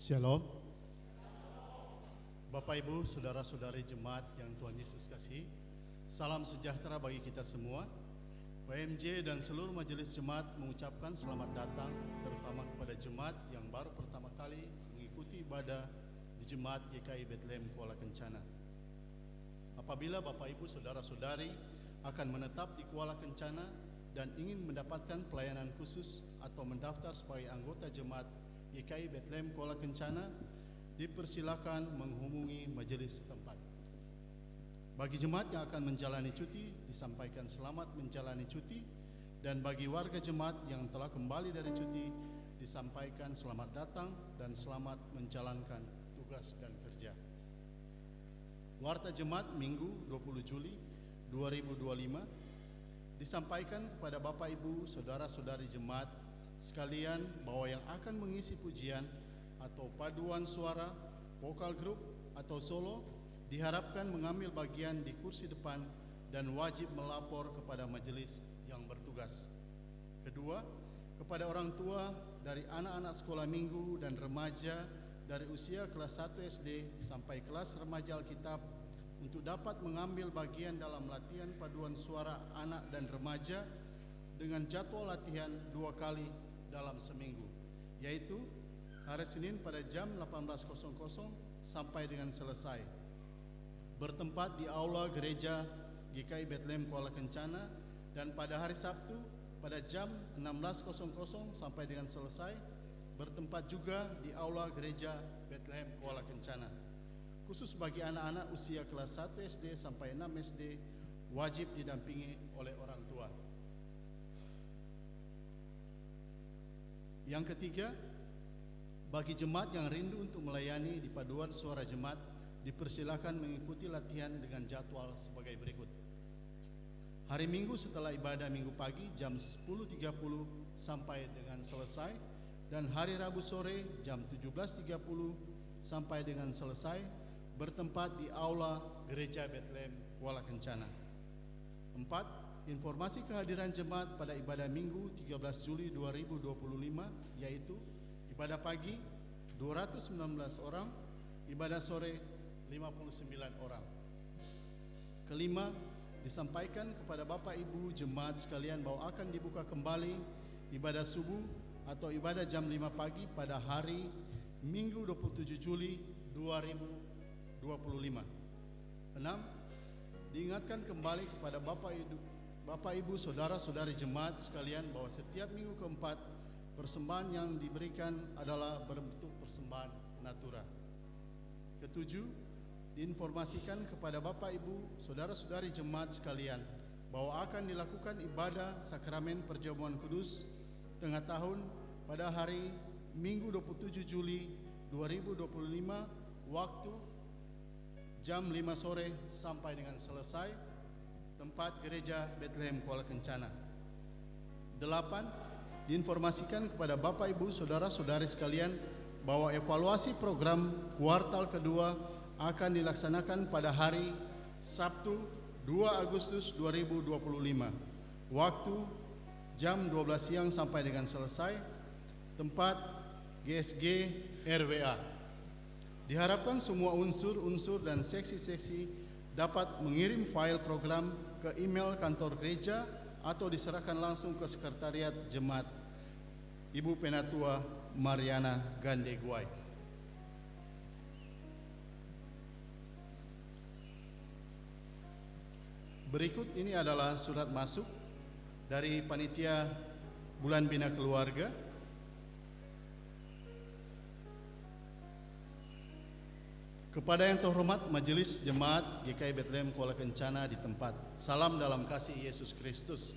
Shalom. Bapak Ibu, saudara-saudari jemaat yang Tuhan Yesus kasih, salam sejahtera bagi kita semua. PMJ dan seluruh majelis jemaat mengucapkan selamat datang, terutama kepada jemaat yang baru pertama kali mengikuti ibadah di Jemaat GKI Bethlehem Kuala Kencana. Apabila Bapak Ibu saudara-saudari akan menetap di Kuala Kencana dan ingin mendapatkan pelayanan khusus atau mendaftar sebagai anggota jemaat GKI Bethlehem Kuala Kencana, dipersilakan menghubungi majelis setempat. Bagi jemaat yang akan menjalani cuti, disampaikan selamat menjalani cuti, dan bagi warga jemaat yang telah kembali dari cuti, disampaikan selamat datang dan selamat menjalankan tugas dan kerja. Warta Jemaat Minggu 20 Juli 2025 disampaikan kepada Bapak Ibu, saudara-saudari jemaat sekalian bahwa yang akan mengisi pujian atau paduan suara, vokal grup atau solo diharapkan mengambil bagian di kursi depan dan wajib melapor kepada majelis yang bertugas. Kedua, kepada orang tua dari anak-anak sekolah minggu dan remaja dari usia kelas 1 SD sampai kelas remaja Alkitab untuk dapat mengambil bagian dalam latihan paduan suara anak dan remaja dengan jadwal latihan 2 kali dalam seminggu, yaitu hari Senin pada jam 18.00 sampai dengan selesai, bertempat di Aula Gereja GKI Bethlehem Kuala Kencana, dan pada hari Sabtu pada jam 16.00 sampai dengan selesai, bertempat juga di Aula Gereja Bethlehem Kuala Kencana. Khusus bagi anak-anak usia kelas 1 SD sampai 6 SD wajib didampingi oleh orang tua. Yang ketiga, bagi jemaat yang rindu untuk melayani di paduan suara jemaat, dipersilakan mengikuti latihan dengan jadwal sebagai berikut. Hari Minggu setelah ibadah Minggu pagi jam 10.30 sampai dengan selesai, dan hari Rabu sore jam 17.30 sampai dengan selesai, bertempat di Aula Gereja Bethlehem Kuala Kencana. 4. Informasi kehadiran jemaat pada ibadah Minggu 13 Juli 2025, yaitu ibadah pagi 219 orang, ibadah sore 59 orang. Kelima, disampaikan kepada Bapak Ibu jemaat sekalian bahwa akan dibuka kembali ibadah subuh atau ibadah jam 5 pagi pada hari Minggu 27 Juli 2025. 6. Diingatkan kembali kepada Bapak Ibu saudara-saudari jemaat sekalian bahwa setiap minggu keempat persembahan yang diberikan adalah berbentuk persembahan natura. Ketujuh, diinformasikan kepada Bapak Ibu saudara-saudari jemaat sekalian bahwa akan dilakukan ibadah sakramen perjamuan kudus tengah tahun pada hari Minggu 27 Juli 2025 waktu jam 5 sore sampai dengan selesai, tempat Gereja Bethlehem Kuala Kencana. 8. Diinformasikan kepada Bapak Ibu saudara-saudari sekalian bahwa evaluasi program kuartal kedua akan dilaksanakan pada hari Sabtu 2 Agustus 2025 waktu jam 12 siang sampai dengan selesai, tempat GSG RWA. Diharapkan semua unsur-unsur dan seksi-seksi dapat mengirim file program ke email kantor gereja atau diserahkan langsung ke sekretariat jemaat Ibu Penatua Mariana Gandeguai. Berikut ini adalah surat masuk dari panitia Bulan Bina Keluarga. Kepada yang terhormat Majelis Jemaat GKI Bethlehem Kuala Kencana di tempat, salam dalam kasih Yesus Kristus.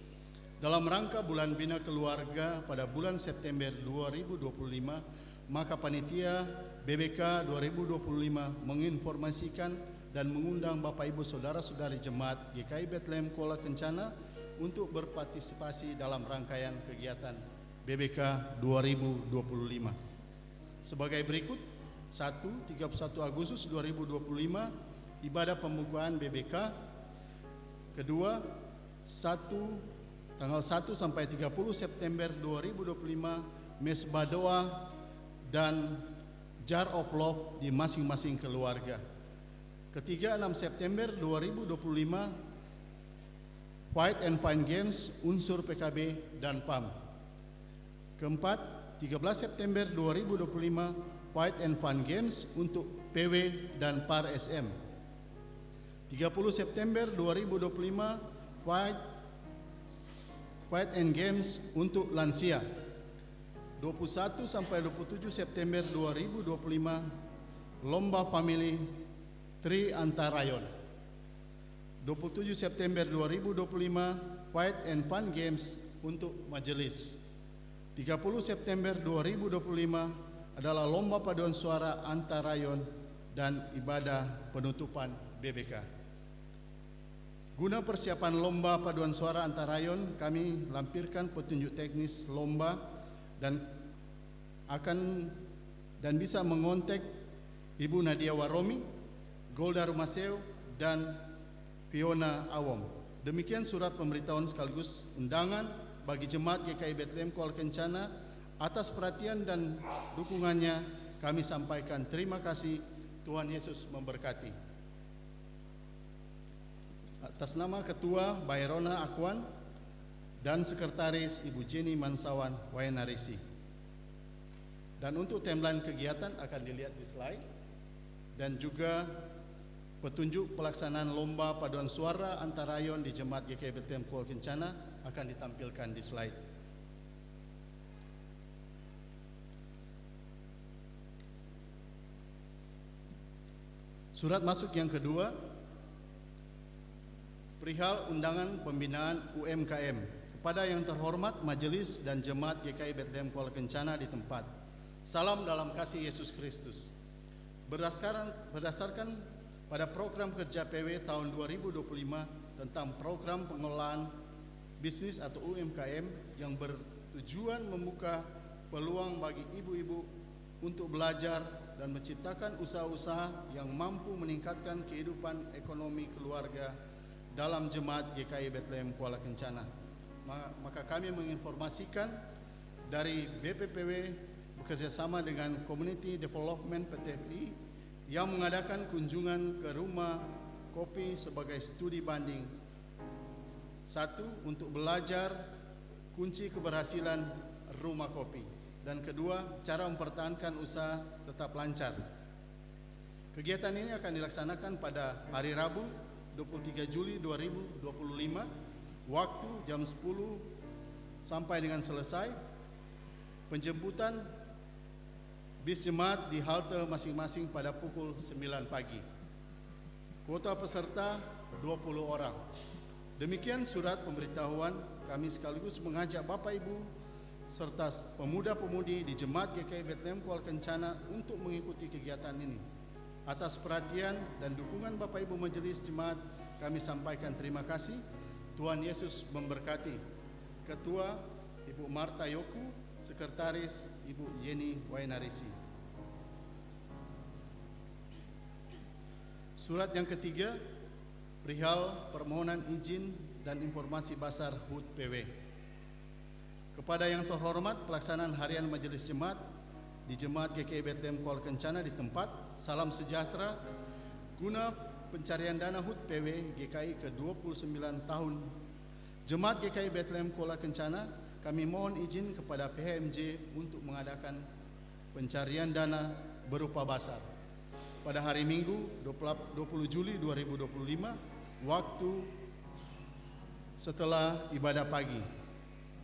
Dalam rangka Bulan Bina Keluarga pada bulan September 2025, maka panitia BBK 2025 menginformasikan dan mengundang Bapak Ibu saudara-saudari jemaat GKI Bethlehem Kuala Kencana untuk berpartisipasi dalam rangkaian kegiatan BBK 2025 sebagai berikut. 1. 31 Agustus 2025 ibadah pembukaan BBK. Kedua, tanggal 1 sampai 30 September 2025 mesbah doa dan Jar of Love di masing-masing keluarga. Ketiga, 6 September 2025, Fight and Fun Games unsur PKB dan PAM. Keempat, 13 September 2025, Fight and Fun Games untuk PW dan PAR SM. 30 September 2025, Fight and Games untuk lansia. 21 sampai 27 September 2025, Lomba Family Tri Antarayon. 27 September 2025, Fight and Fun Games untuk majelis. 30 September 2025 adalah Lomba Paduan Suara Antarayon dan ibadah penutupan BBK. Guna persiapan Lomba Paduan Suara Antarayon, kami lampirkan petunjuk teknis lomba dan bisa mengontak Ibu Nadia Waromi, Golda Rumaseo, dan Fiona Awom. Demikian surat pemberitahuan sekaligus undangan bagi Jemaat GKI Bethlehem Kuala Kencana. Atas perhatian dan dukungannya kami sampaikan terima kasih. Tuhan Yesus memberkati. Atas nama Ketua Bayrona Akwan dan Sekretaris Ibu Jenny Mansawan Wayanarisi. Dan untuk timeline kegiatan akan dilihat di slide, dan juga petunjuk pelaksanaan Lomba Paduan Suara Antarayon di Jemaat GKI Bethlehem Kuala Kencana akan ditampilkan di slide. Surat masuk yang kedua, perihal undangan pembinaan UMKM kepada yang terhormat Majelis dan Jemaat GKI Bethlehem Kuala Kencana di tempat. Salam dalam kasih Yesus Kristus. Berdasarkan pada program kerja PW tahun 2025 tentang program pengelolaan bisnis atau UMKM yang bertujuan membuka peluang bagi ibu-ibu untuk belajar dan menciptakan usaha-usaha yang mampu meningkatkan kehidupan ekonomi keluarga dalam Jemaat GKI Bethlehem Kuala Kencana. Maka kami menginformasikan dari BPPW bekerjasama dengan Community Development PTFI yang mengadakan kunjungan ke rumah kopi sebagai studi banding. Satu, untuk belajar kunci keberhasilan rumah kopi. Dan kedua, cara mempertahankan usaha tetap lancar. Kegiatan ini akan dilaksanakan pada hari Rabu 23 Juli 2025, waktu jam 10 sampai dengan selesai. Penjemputan bis jemaat di halte masing-masing pada pukul 9 pagi. Kuota peserta 20 orang. Demikian surat pemberitahuan. Kami sekaligus mengajak Bapak Ibu serta pemuda-pemudi di Jemaat GKI Bethlehem Kuala Kencana untuk mengikuti kegiatan ini. Atas perhatian dan dukungan Bapak Ibu Majelis Jemaat, kami sampaikan terima kasih. Tuhan Yesus memberkati. Ketua Ibu Marta Yoku, Sekretaris Ibu Jenny Wayanarisi. Surat yang ketiga, perihal permohonan izin dan informasi Basar HUT PW. Kepada yang terhormat pelaksanaan harian Majelis Jemaat di Jemaat GKI Bethlehem Kuala Kencana di tempat, salam sejahtera. Guna pencarian dana HUT PW GKI ke-29 tahun Jemaat GKI Bethlehem Kuala Kencana, kami mohon izin kepada PHMJ untuk mengadakan pencarian dana berupa basar pada hari Minggu 20 Juli 2025, waktu setelah ibadah pagi.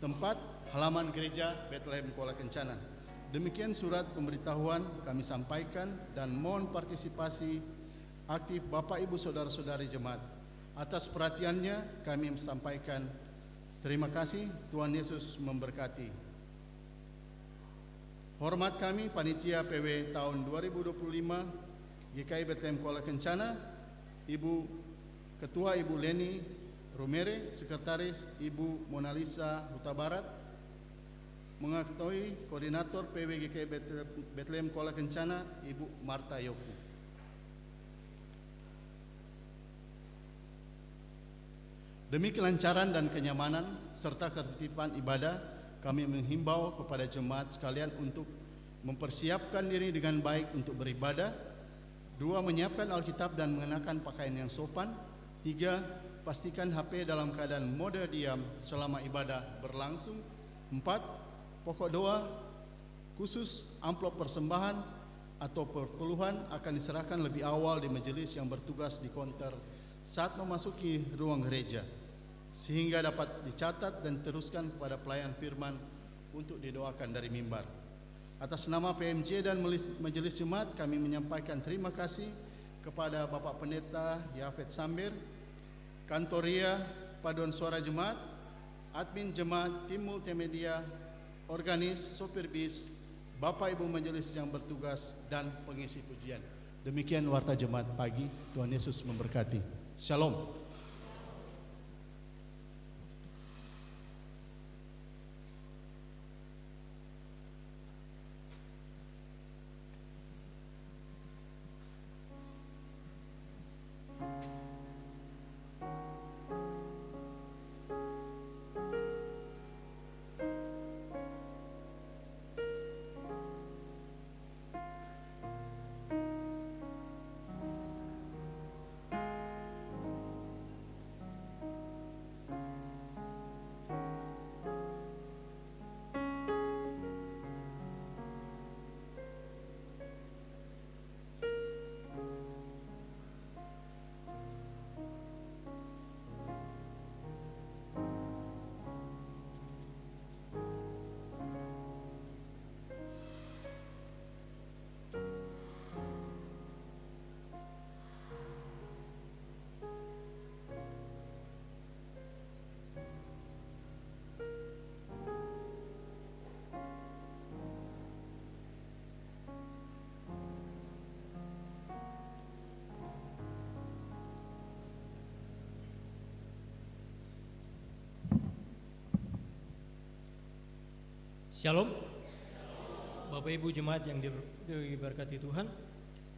Tempat halaman gereja Bethlehem Kuala Kencana. Demikian surat pemberitahuan kami sampaikan dan mohon partisipasi aktif Bapak Ibu Saudara-saudari jemaat. Atas perhatiannya kami sampaikan terima kasih. Tuhan Yesus memberkati. Hormat kami Panitia PW tahun 2025 GKI Bethlehem Kuala Kencana, Ibu Ketua Ibu Leni Rumere, Sekretaris Ibu Monalisa Huta Barat, mengetahui Koordinator PW GKI Bethlehem Kuala Kencana, Ibu Marta Yoku. Demi kelancaran dan kenyamanan serta ketertiban ibadah, kami menghimbau kepada jemaat sekalian untuk mempersiapkan diri dengan baik untuk beribadah. 2. Menyiapkan Alkitab dan mengenakan pakaian yang sopan. 3. Pastikan HP dalam keadaan mode diam selama ibadah berlangsung. 4. Pokok doa khusus amplop persembahan atau perpuluhan akan diserahkan lebih awal di majelis yang bertugas di konter saat memasuki ruang gereja, sehingga dapat dicatat dan diteruskan kepada pelayan firman untuk didoakan dari mimbar. Atas nama PMJ dan Majelis Jemaat, kami menyampaikan terima kasih kepada Bapak Pendeta Yafet Sambir, Kantoria, Paduan Suara Jemaat, Admin Jemaat, Tim Multimedia, Organis, Sopir Bis, Bapak Ibu Majelis yang bertugas, dan pengisi pujian. Demikian warta Jemaat pagi. Tuhan Yesus memberkati. Shalom. Shalom, Bapak Ibu Jemaat yang diberkati Tuhan.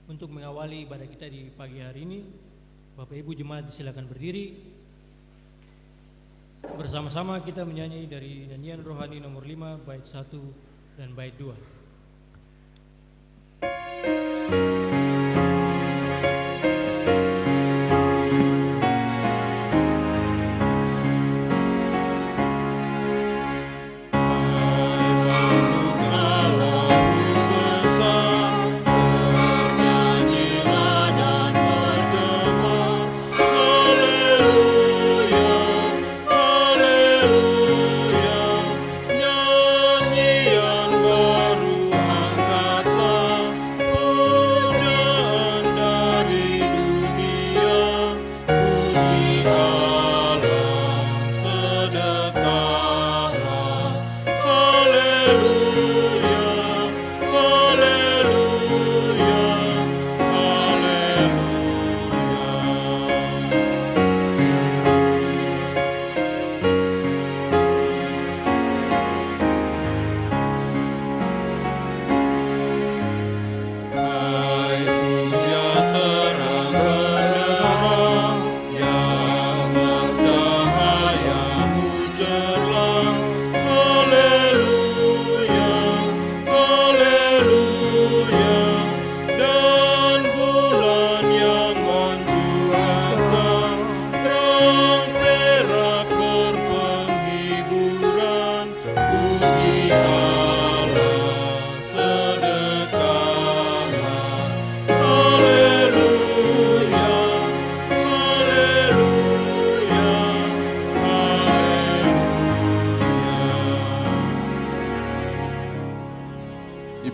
Untuk mengawali ibadah kita di pagi hari ini, Bapak Ibu Jemaat silakan berdiri. Bersama-sama kita menyanyi dari nyanyian rohani nomor 5 bait 1 dan bait 2.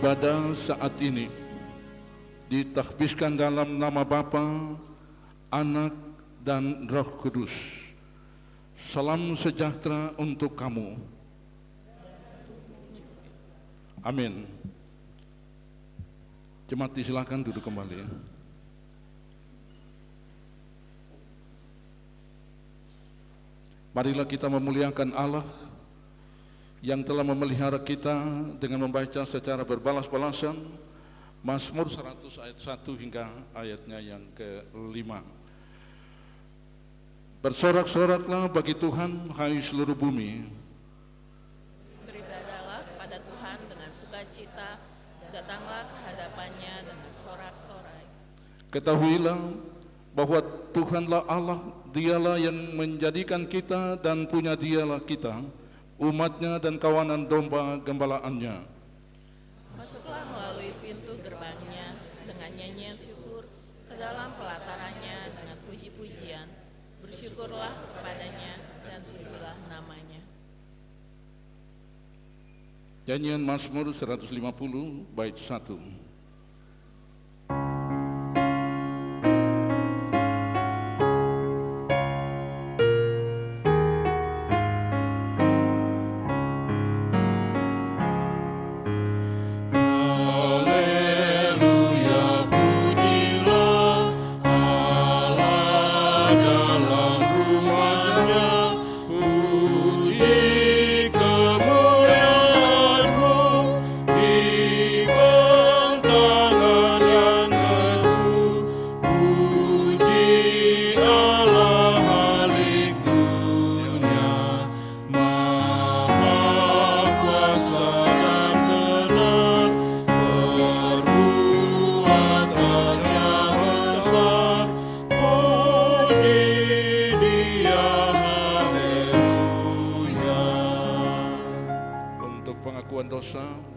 Ibadah saat ini ditakbiskan dalam nama Bapa, Anak, dan Roh Kudus. Salam sejahtera untuk kamu. Amin. Jemaat silakan duduk kembali. Marilah kita memuliakan Allah yang telah memelihara kita dengan membaca secara berbalas-balasan Mazmur 100 ayat 1 hingga ayatnya yang ke-5. Bersorak-soraklah bagi Tuhan, hai seluruh bumi. Beribadahlah kepada Tuhan dengan sukacita dan Datanglah ke hadapannya dengan sorak-sorai. Ketahuilah bahwa Tuhanlah Allah, dialah yang menjadikan kita dan punya dialah kita, umatnya dan kawanan domba gembalaannya. Masuklah melalui pintu gerbangnya dengan nyanyian syukur, ke dalam pelatarannya dengan puji-pujian. Bersyukurlah kepadanya dan pujilah namanya. Nyanyian Mazmur 150 bait 1.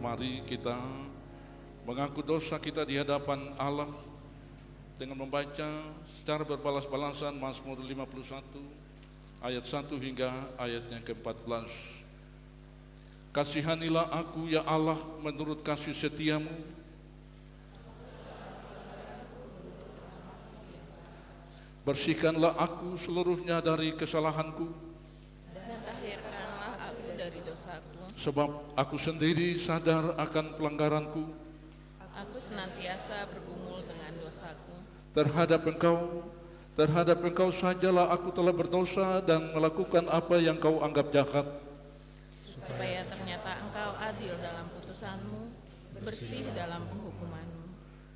Mari kita mengaku dosa kita di hadapan Allah dengan membaca secara berbalas-balasan Mazmur 51 ayat 1 hingga ayatnya ke-14. Kasihanilah aku ya Allah menurut kasih setiamu, bersihkanlah aku seluruhnya dari kesalahanku, Dan tahirkanlah aku dari dosaku. sebab aku sendiri sadar akan pelanggaranku. Aku senantiasa bergumul dengan dosaku. Terhadap engkau sajalah aku telah berdosa dan melakukan apa yang kau anggap jahat. Supaya ternyata engkau adil dalam putusanmu, bersih dalam penghukumanmu.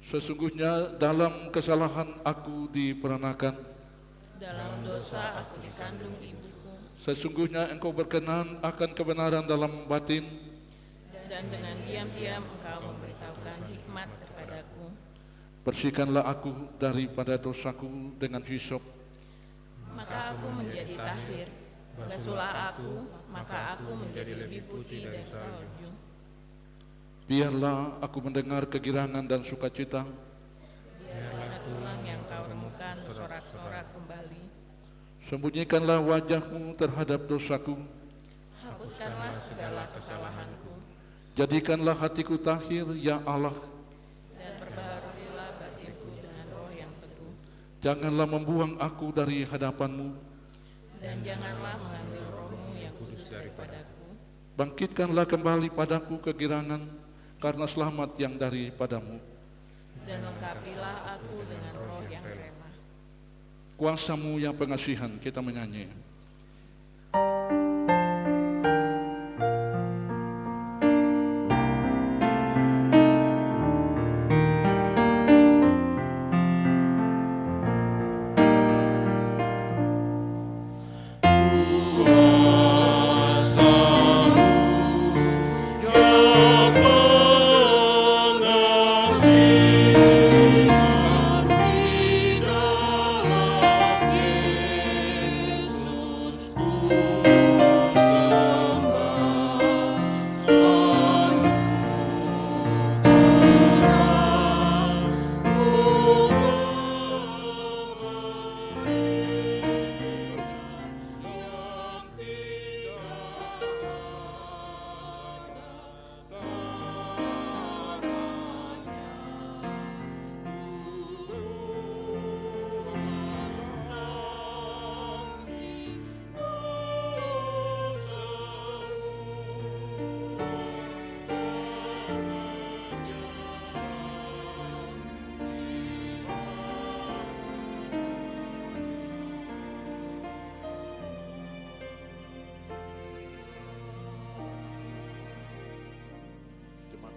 Sesungguhnya dalam kesalahan aku diperanakan, Dalam dosa aku dikandung ibuku. sesungguhnya engkau berkenan akan kebenaran dalam batin. Dan dengan diam-diam engkau memberitahukan hikmat kepadaku. Bersihkanlah aku daripada dosaku dengan hisop, Maka aku menjadi tahir. Basuhlah aku, maka aku menjadi lebih putih dari salju. biarlah aku mendengar kegirangan dan sukacita. Biarlah tulang yang kau remukan bersorak-sorak kembali. Sembunyikanlah wajahmu terhadap dosaku, Hapuskanlah segala kesalahanku. jadikanlah hatiku tahir ya Allah. Dan perbaharuilah batinku dengan roh yang teguh. Janganlah membuang aku dari hadapanmu. Dan janganlah mengambil rohmu yang kudus daripadaku. Bangkitkanlah kembali padaku kegirangan karena selamat yang daripadamu. Dan lengkapilah aku dengan roh yang remah. Kuasamu yang pengasihan, kita menyanyi.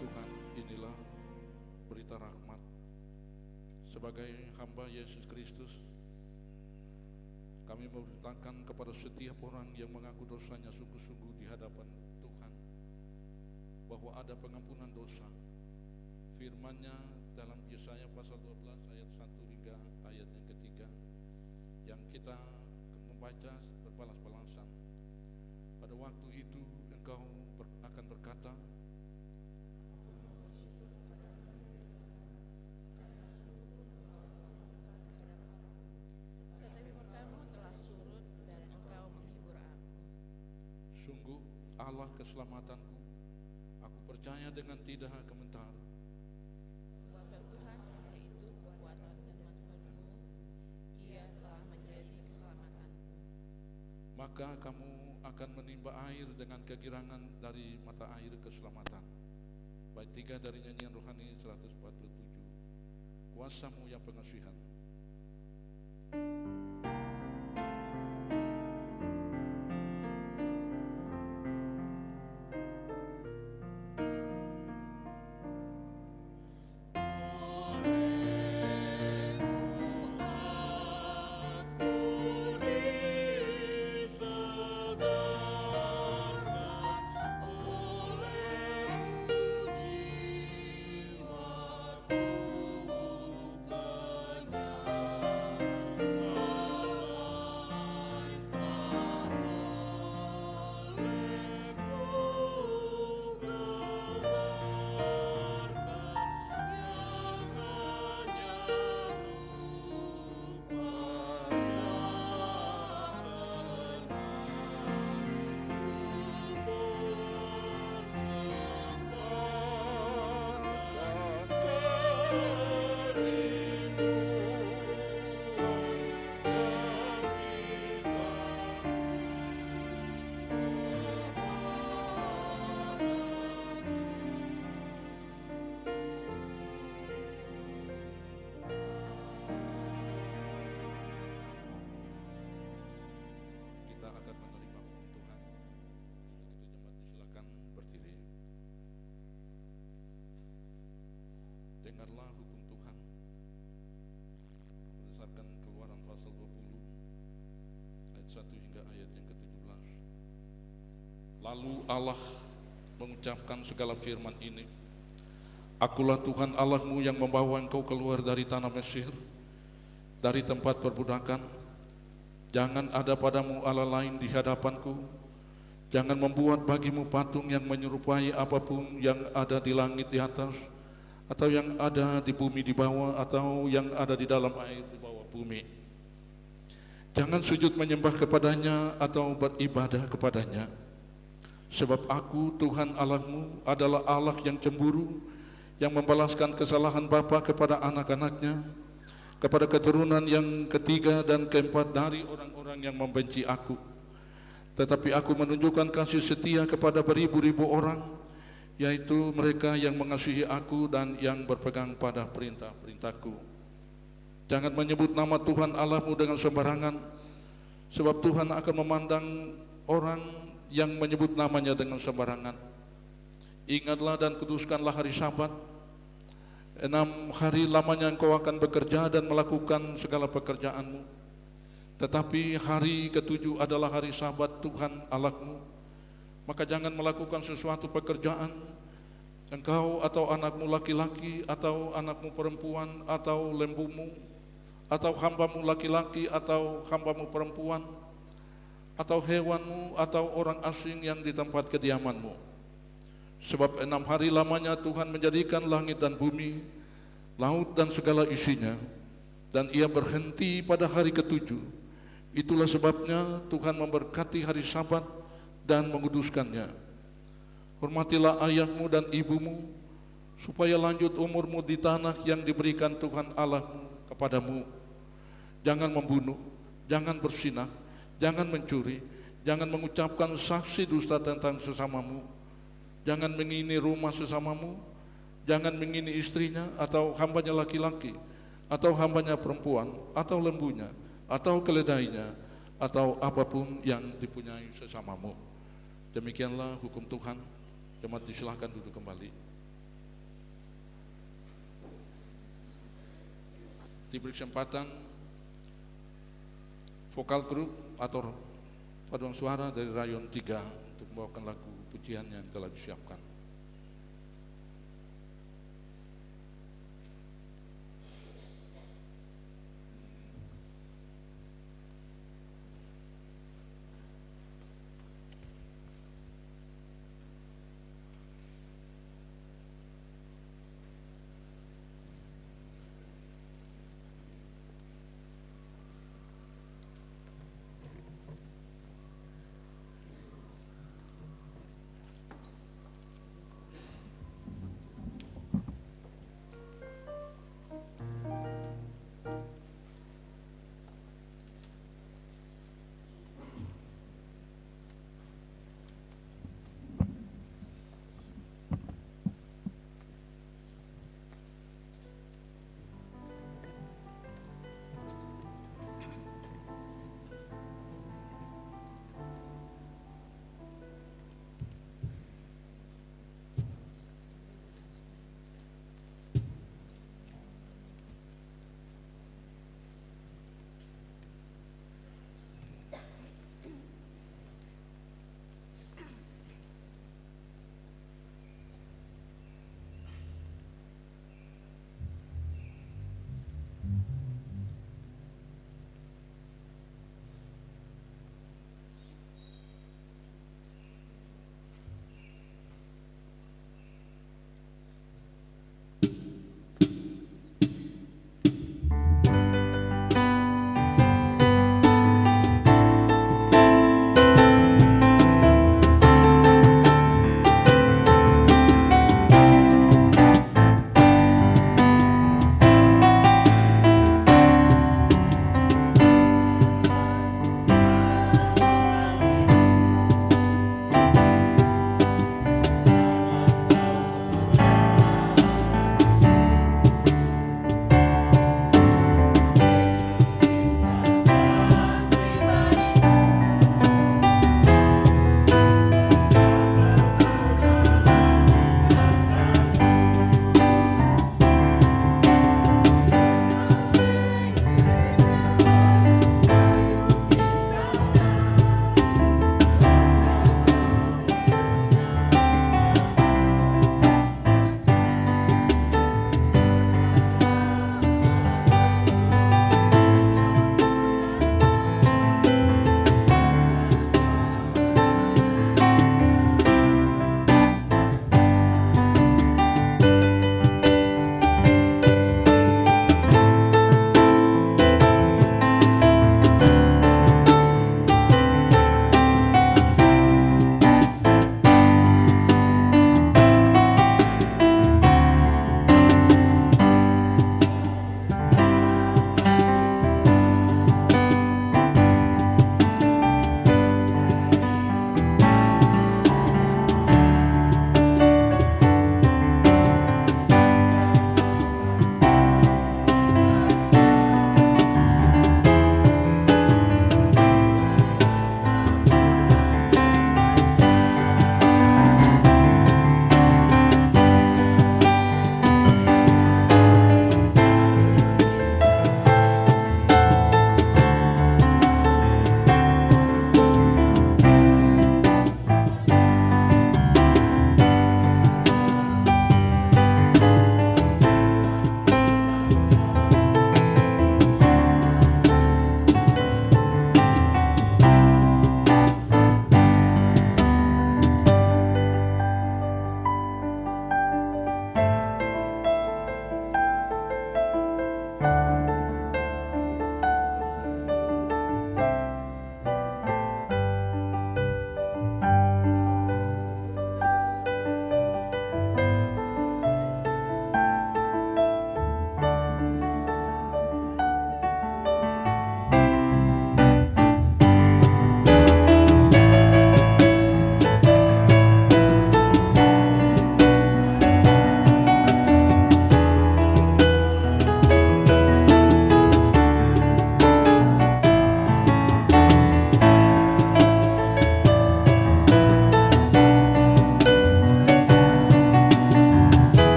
Tuhan, inilah berita rahmat sebagai hamba Yesus Kristus. Kami memberitakan kepada setiap orang yang mengaku dosanya sungguh-sungguh di hadapan Tuhan bahwa ada pengampunan dosa firman-Nya dalam Yesaya pasal 12 ayat 1 hingga ayat yang ketiga, yang kita membaca berbalas-balasan. Pada waktu itu engkau akan berkata, tetapi murkamu telah surut dan engkau menghibur aku. sungguh Allah keselamatanku, aku percaya dengan tidak gemetar. Sebab Tuhan Allah itu kekuatan dan mas-masmu, Ia telah menjadi keselamatanku. Maka kamu akan menimba air dengan kegirangan dari mata air keselamatan. Bait 3 dari nyanyian rohani 147. Kuasamu yang pengasihan. Dengarlah hukum Tuhan berdasarkan Keluaran pasal 20 ayat 1 hingga ayat yang ke-17. Lalu Allah mengucapkan segala firman ini, Akulah Tuhan Allahmu yang membawa engkau keluar dari tanah Mesir, dari tempat perbudakan. Jangan ada padamu Allah lain di hadapanku. Jangan membuat bagimu patung yang menyerupai apapun yang ada di langit di atas, atau yang ada di bumi di bawah, atau yang ada di dalam air di bawah bumi. Jangan sujud menyembah kepadanya atau beribadah kepadanya. Sebab aku, Tuhan Allahmu, adalah Allah yang cemburu, yang membalaskan kesalahan bapa kepada anak-anaknya, kepada keturunan yang ketiga dan keempat dari orang-orang yang membenci aku. Tetapi aku menunjukkan kasih setia kepada beribu-ribu orang, yaitu mereka yang mengasihi aku dan yang berpegang pada perintah-perintahku. Jangan menyebut nama Tuhan Allahmu dengan sembarangan, sebab Tuhan akan memandang orang yang menyebut namanya dengan sembarangan. Ingatlah dan kuduskanlah hari Sabat. 6 hari lamanya engkau akan bekerja dan melakukan segala pekerjaanmu. Tetapi hari ke-7 adalah hari Sabat Tuhan Allahmu. Maka jangan melakukan sesuatu pekerjaan, engkau atau anakmu laki-laki atau anakmu perempuan atau lembumu atau hambamu laki-laki atau hambamu perempuan atau hewanmu atau orang asing yang di tempat kediamanmu. Sebab 6 hari lamanya Tuhan menjadikan langit dan bumi, laut dan segala isinya, dan Ia berhenti pada hari ke-7. Itulah sebabnya Tuhan memberkati hari Sabat dan menguduskannya. Hormatilah ayahmu dan ibumu, supaya lanjut umurmu di tanah yang diberikan Tuhan Allahmu kepadamu. Jangan membunuh, jangan berzinah, jangan mencuri, jangan mengucapkan saksi dusta tentang sesamamu, jangan mengini rumah sesamamu, jangan mengini istrinya atau hambanya laki-laki, atau hambanya perempuan, atau lembunya, atau keledainya, atau apapun yang dipunyai sesamamu. Demikianlah hukum Tuhan. Jemaat disilahkan duduk kembali. Diberi kesempatan vokal grup atau paduan suara dari rayon 3 untuk membawakan lagu pujian yang telah disiapkan.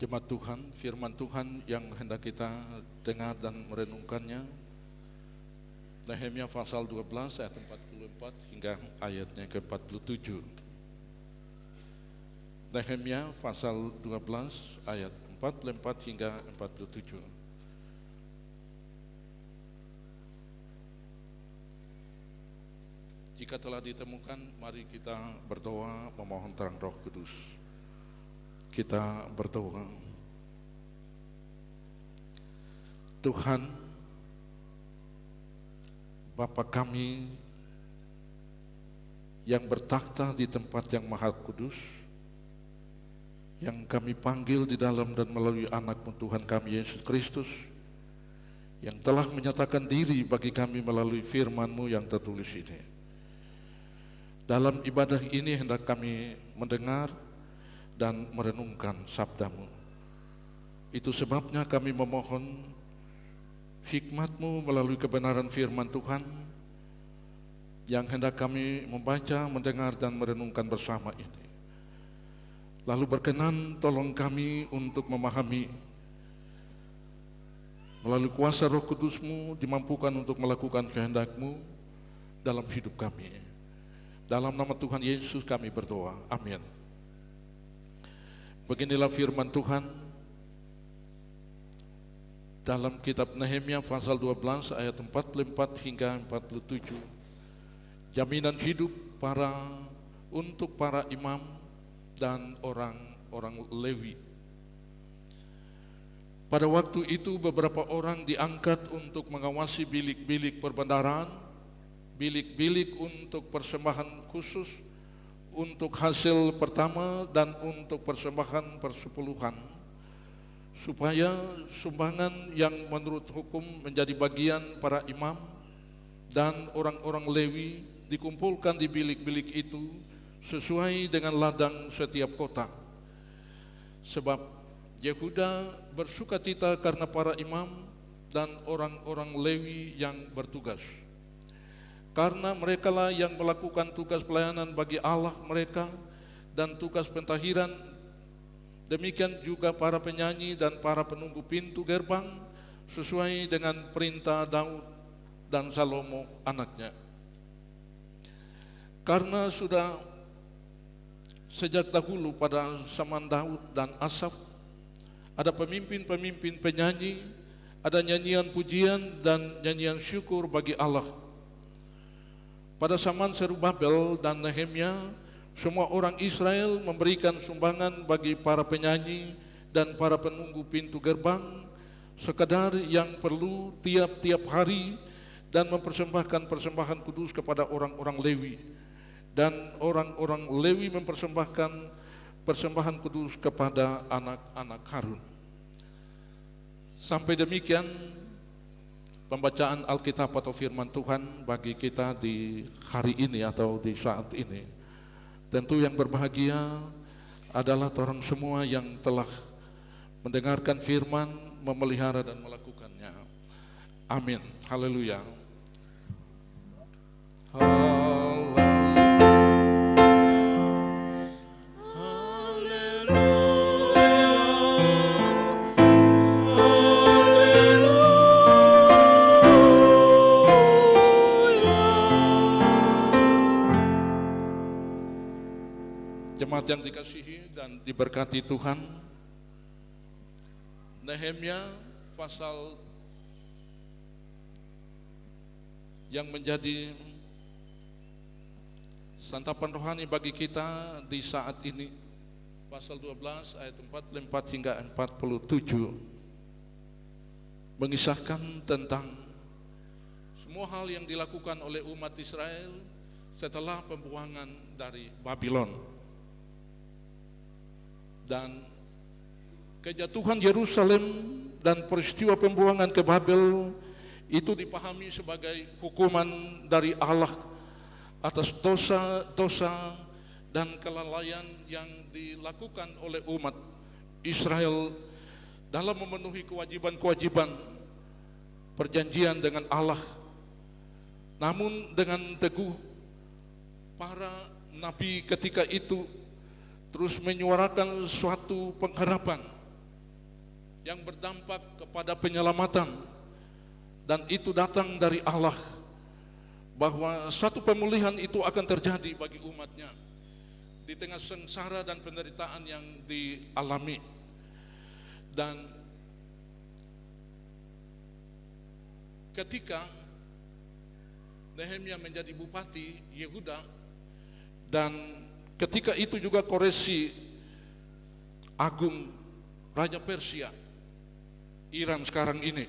Jemaat Tuhan, firman Tuhan yang hendak kita dengar dan merenungkannya, Nehemia pasal 12 ayat 44 hingga ayatnya ke-47. Nehemia pasal 12 ayat 44 hingga 47. Jika telah ditemukan, mari kita berdoa memohon terang Roh Kudus. Kita berdoa. Tuhan, Bapa kami yang bertakhta di tempat yang maha kudus, yang kami panggil di dalam dan melalui anak-Mu Tuhan kami Yesus Kristus, yang telah menyatakan diri bagi kami melalui firman-Mu yang tertulis ini. Dalam ibadah ini hendak kami mendengar dan merenungkan sabda-Mu. Itu sebabnya kami memohon hikmat-Mu melalui kebenaran firman Tuhan yang hendak kami membaca, mendengar dan merenungkan bersama ini. Lalu berkenan tolong kami untuk memahami melalui kuasa Roh Kudus-Mu, dimampukan untuk melakukan kehendak-Mu dalam hidup kami. Dalam nama Tuhan Yesus kami berdoa, amin. Beginilah firman Tuhan dalam kitab Nehemia pasal 12 ayat 44 hingga 47. Jaminan hidup untuk para imam dan orang-orang Lewi. Pada waktu itu beberapa orang diangkat untuk mengawasi bilik-bilik perbendaharaan, bilik-bilik untuk persembahan khusus, untuk hasil pertama dan untuk persembahan persepuluhan, supaya sumbangan yang menurut hukum menjadi bagian para imam dan orang-orang Lewi dikumpulkan di bilik-bilik itu sesuai dengan ladang setiap kota. Sebab Yehuda bersukacita karena para imam dan orang-orang Lewi yang bertugas, karena merekalah yang melakukan tugas pelayanan bagi Allah mereka dan tugas pentahiran. Demikian juga para penyanyi dan para penunggu pintu gerbang sesuai dengan perintah Daud dan Salomo anaknya. Karena sudah sejak dahulu pada zaman Daud dan Asaf ada pemimpin-pemimpin penyanyi, ada nyanyian pujian dan nyanyian syukur bagi Allah. Pada zaman Zerubabel dan Nehemia, semua orang Israel memberikan sumbangan bagi para penyanyi dan para penunggu pintu gerbang, sekadar yang perlu tiap-tiap hari, dan mempersembahkan persembahan kudus kepada orang-orang Lewi. Dan orang-orang Lewi mempersembahkan persembahan kudus kepada anak-anak Harun. Sampai demikian pembacaan Alkitab atau firman Tuhan bagi kita di hari ini atau di saat ini. Tentu yang berbahagia adalah orang semua yang telah mendengarkan firman, memelihara dan melakukannya. Amin. Haleluya. Jemaat yang dikasihi dan diberkati Tuhan, Nehemia pasal yang menjadi santapan rohani bagi kita di saat ini, pasal 12 ayat 44 hingga 47, mengisahkan tentang semua hal yang dilakukan oleh umat Israel setelah pembuangan dari Babylon. Dan kejatuhan Yerusalem dan peristiwa pembuangan ke Babel itu dipahami sebagai hukuman dari Allah atas dosa-dosa dan kelalaian yang dilakukan oleh umat Israel dalam memenuhi kewajiban-kewajiban perjanjian dengan Allah. Namun dengan teguh para nabi ketika itu terus menyuarakan suatu pengharapan yang berdampak kepada penyelamatan, dan itu datang dari Allah, bahwa suatu pemulihan itu akan terjadi bagi umatnya di tengah sengsara dan penderitaan yang dialami. Dan ketika Nehemia menjadi bupati Yehuda, dan ketika itu juga Koreshi Agung Raja Persia, Iran sekarang ini,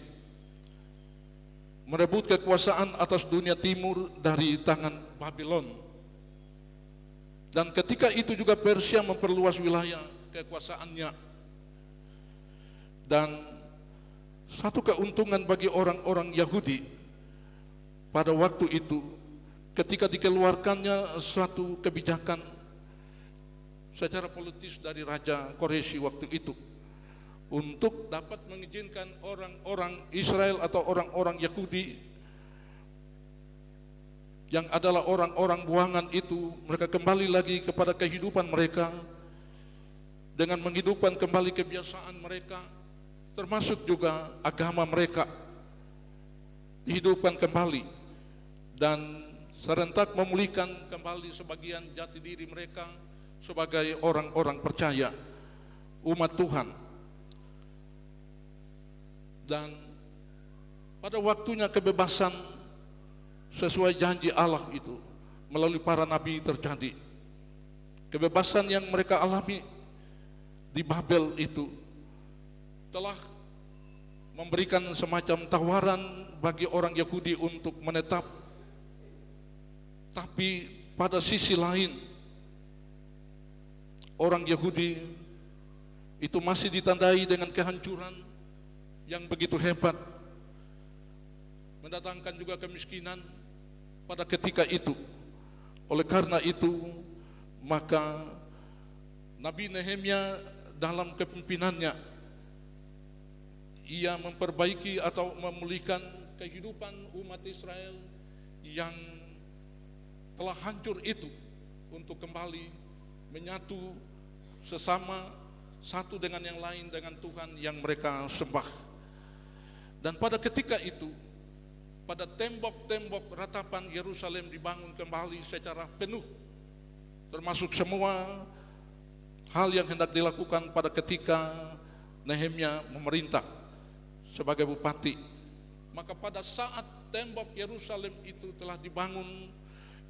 merebut kekuasaan atas dunia timur dari tangan Babylon. Dan ketika itu juga Persia memperluas wilayah kekuasaannya. Dan satu keuntungan bagi orang-orang Yahudi pada waktu itu, ketika dikeluarkannya suatu kebijakan secara politis dari Raja Koreshi waktu itu, untuk dapat mengizinkan orang-orang Israel atau orang-orang Yahudi yang adalah orang-orang buangan itu, mereka kembali lagi kepada kehidupan mereka dengan menghidupkan kembali kebiasaan mereka, termasuk juga agama mereka dihidupkan kembali, dan serentak memulihkan kembali sebagian jati diri mereka sebagai orang-orang percaya, umat Tuhan. Dan pada waktunya kebebasan sesuai janji Allah itu melalui para nabi terjadi. Kebebasan yang mereka alami di Babel itu telah memberikan semacam tawaran bagi orang Yahudi untuk menetap. Tapi pada sisi lain, orang Yahudi itu masih ditandai dengan kehancuran yang begitu hebat, mendatangkan juga kemiskinan pada ketika itu. Oleh karena itu, maka Nabi Nehemia dalam kepemimpinannya, ia memperbaiki atau memulihkan kehidupan umat Israel yang telah hancur itu, untuk kembali menyatu sesama, satu dengan yang lain, dengan Tuhan yang mereka sembah. Dan pada ketika itu, pada tembok-tembok ratapan Yerusalem dibangun kembali secara penuh, termasuk semua hal yang hendak dilakukan pada ketika Nehemia memerintah sebagai bupati. Maka pada saat tembok Yerusalem itu telah dibangun,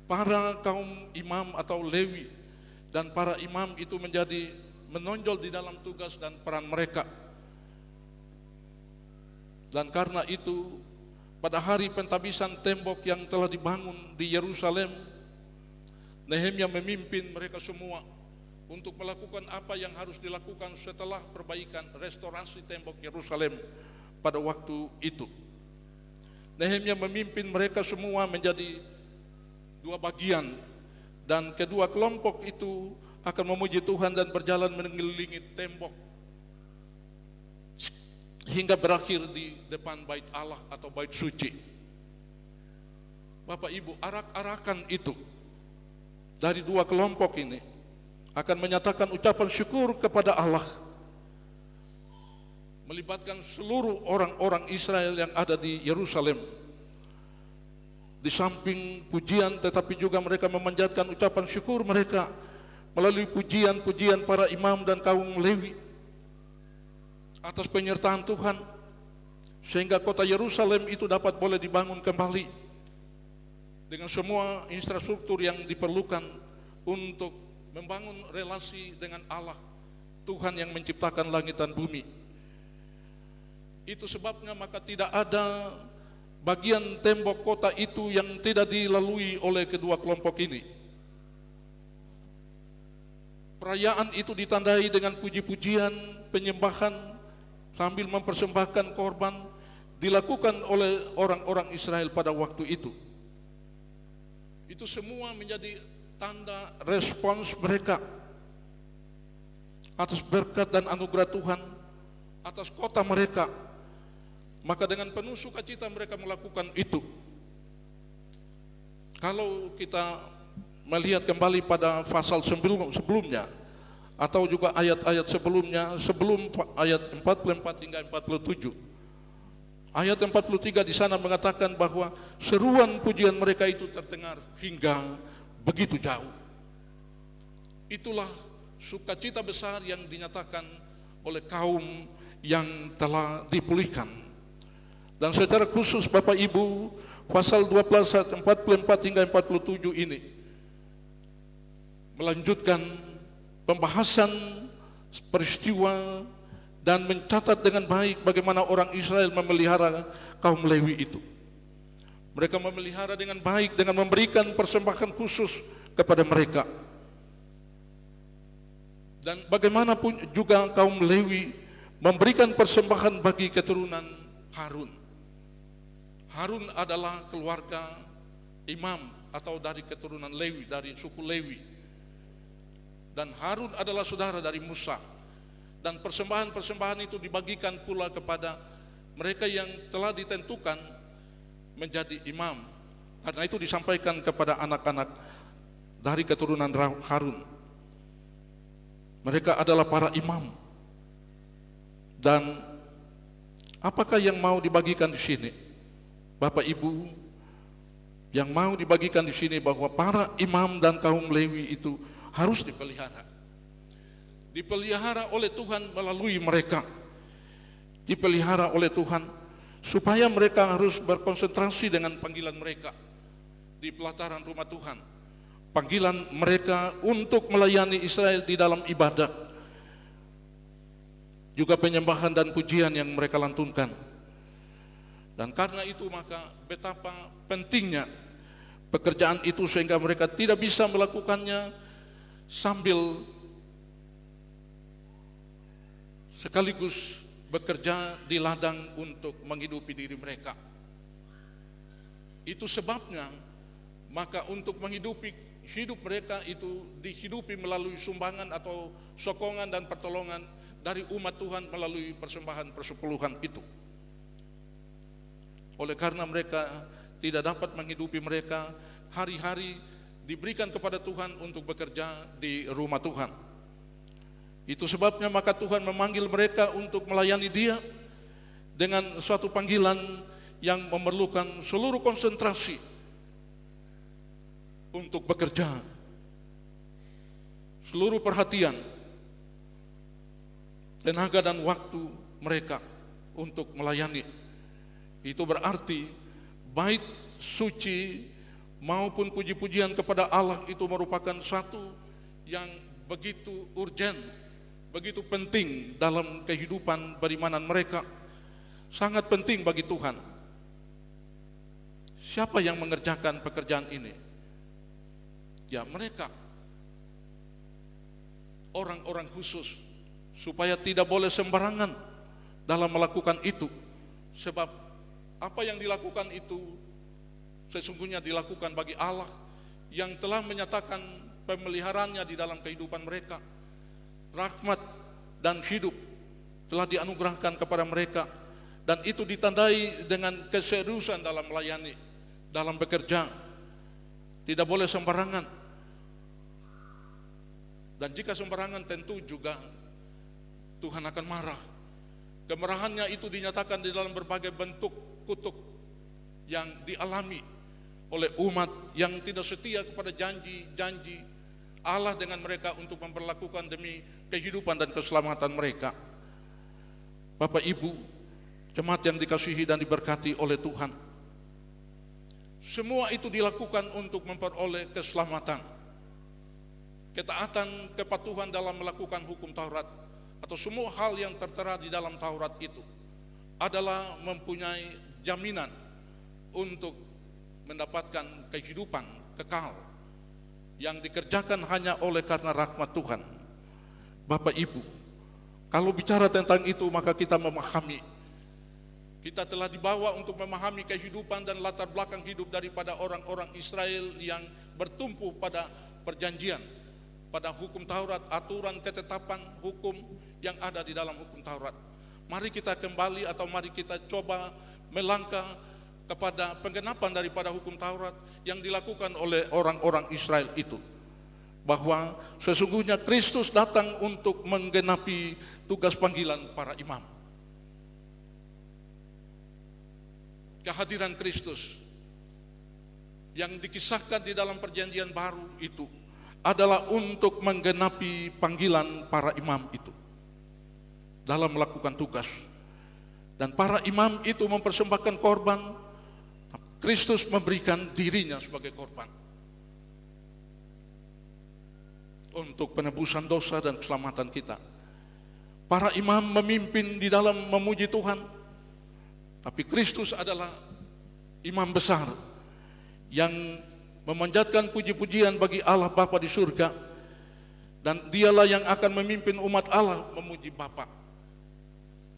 para kaum imam atau Lewi dan para imam itu menjadi menonjol di dalam tugas dan peran mereka. Dan karena itu, pada hari pentabisan tembok yang telah dibangun di Yerusalem, Nehemia memimpin mereka semua untuk melakukan apa yang harus dilakukan setelah perbaikan restorasi tembok Yerusalem pada waktu itu. Nehemia memimpin mereka semua menjadi dua bagian, dan kedua kelompok itu akan memuji Tuhan dan berjalan mengelilingi tembok hingga berakhir di depan bait Allah atau bait suci. Bapak Ibu, arak-arakan itu dari dua kelompok ini akan menyatakan ucapan syukur kepada Allah, melibatkan seluruh orang-orang Israel yang ada di Yerusalem. Di samping pujian, tetapi juga mereka memanjatkan ucapan syukur mereka melalui pujian-pujian para imam dan kaum Lewi atas penyertaan Tuhan, sehingga kota Yerusalem itu dapat boleh dibangun kembali dengan semua infrastruktur yang diperlukan untuk membangun relasi dengan Allah, Tuhan yang menciptakan langit dan bumi. Itu sebabnya maka tidak ada bagian tembok kota itu yang tidak dilalui oleh kedua kelompok ini. Perayaan itu ditandai dengan puji-pujian, penyembahan, sambil mempersembahkan korban dilakukan oleh orang-orang Israel pada waktu itu. Itu semua menjadi tanda respons mereka atas berkat dan anugerah Tuhan atas kota mereka. Maka dengan penuh sukacita mereka melakukan itu. Kalau kita melihat kembali pada pasal sebelumnya, atau juga ayat-ayat sebelumnya, sebelum ayat 44 hingga 47. Ayat 43 di sana mengatakan bahwa seruan pujian mereka itu terdengar hingga begitu jauh. Itulah sukacita besar yang dinyatakan oleh kaum yang telah dipulihkan. Dan secara khusus Bapak Ibu, pasal 12 ayat 44 hingga 47 ini melanjutkan pembahasan peristiwa dan mencatat dengan baik bagaimana orang Israel memelihara kaum Lewi itu. Mereka memelihara dengan baik dengan memberikan persembahan khusus kepada mereka. Dan bagaimanapun juga kaum Lewi memberikan persembahan bagi keturunan Harun. Harun adalah keluarga imam atau dari keturunan Lewi, dari suku Lewi. Dan Harun adalah saudara dari Musa. Dan persembahan-persembahan itu dibagikan pula kepada mereka yang telah ditentukan menjadi imam. Karena itu disampaikan kepada anak-anak dari keturunan Harun. Mereka adalah para imam. Dan apakah yang mau dibagikan di sini? Bapak Ibu, yang mau dibagikan di sini bahwa para imam dan kaum Lewi itu harus dipelihara. Dipelihara oleh Tuhan melalui mereka. Dipelihara oleh Tuhan supaya mereka harus berkonsentrasi dengan panggilan mereka di pelataran rumah Tuhan. Panggilan mereka untuk melayani Israel di dalam ibadah. Juga penyembahan dan pujian yang mereka lantunkan. Dan karena itu maka betapa pentingnya pekerjaan itu sehingga mereka tidak bisa melakukannya sambil sekaligus bekerja di ladang untuk menghidupi diri mereka. Itu sebabnya maka untuk menghidupi hidup mereka itu dihidupi melalui sumbangan atau sokongan dan pertolongan dari umat Tuhan melalui persembahan persepuluhan itu. Oleh karena mereka tidak dapat menghidupi mereka, hari-hari diberikan kepada Tuhan untuk bekerja di rumah Tuhan. Itu sebabnya maka Tuhan memanggil mereka untuk melayani Dia dengan suatu panggilan yang memerlukan seluruh konsentrasi untuk bekerja, seluruh perhatian, tenaga dan waktu mereka untuk melayani. Itu berarti bait suci maupun puji-pujian kepada Allah itu merupakan satu yang begitu urgen, begitu penting dalam kehidupan berimanan mereka. Sangat penting bagi Tuhan. Siapa yang mengerjakan pekerjaan ini? Ya mereka, orang-orang khusus, supaya tidak boleh sembarangan dalam melakukan itu. Sebab apa yang dilakukan itu sesungguhnya dilakukan bagi Allah yang telah menyatakan pemeliharaannya di dalam kehidupan mereka. Rahmat dan hidup telah dianugerahkan kepada mereka, dan itu ditandai dengan keseriusan dalam melayani, dalam bekerja. Tidak boleh sembarangan. Dan jika sembarangan tentu juga Tuhan akan marah. Kemarahannya itu dinyatakan di dalam berbagai bentuk kutuk yang dialami oleh umat yang tidak setia kepada janji-janji Allah dengan mereka untuk memperlakukan demi kehidupan dan keselamatan mereka. Bapak Ibu, jemaat yang dikasihi dan diberkati oleh Tuhan, semua itu dilakukan untuk memperoleh keselamatan, ketaatan, kepatuhan dalam melakukan hukum Taurat, atau semua hal yang tertera di dalam Taurat itu adalah mempunyai jaminan untuk mendapatkan kehidupan kekal yang dikerjakan hanya oleh karena rahmat Tuhan. Bapak Ibu, kalau bicara tentang itu maka kita memahami, kita telah dibawa untuk memahami kehidupan dan latar belakang hidup daripada orang-orang Israel yang bertumpu pada perjanjian, pada hukum Taurat, aturan, ketetapan hukum yang ada di dalam hukum Taurat. Mari kita kembali atau mari kita coba melangkah kepada penggenapan daripada hukum Taurat yang dilakukan oleh orang-orang Israel itu. bahwa sesungguhnya Kristus datang untuk menggenapi tugas panggilan para imam. Kehadiran Kristus yang dikisahkan di dalam perjanjian baru itu adalah untuk menggenapi panggilan para imam itu dalam melakukan tugas. Dan para imam itu mempersembahkan korban, Kristus memberikan dirinya sebagai korban untuk penebusan dosa dan keselamatan kita. Para imam memimpin di dalam memuji Tuhan, tapi Kristus adalah imam besar yang memanjatkan puji-pujian bagi Allah Bapa di surga, dan dialah yang akan memimpin umat Allah memuji Bapa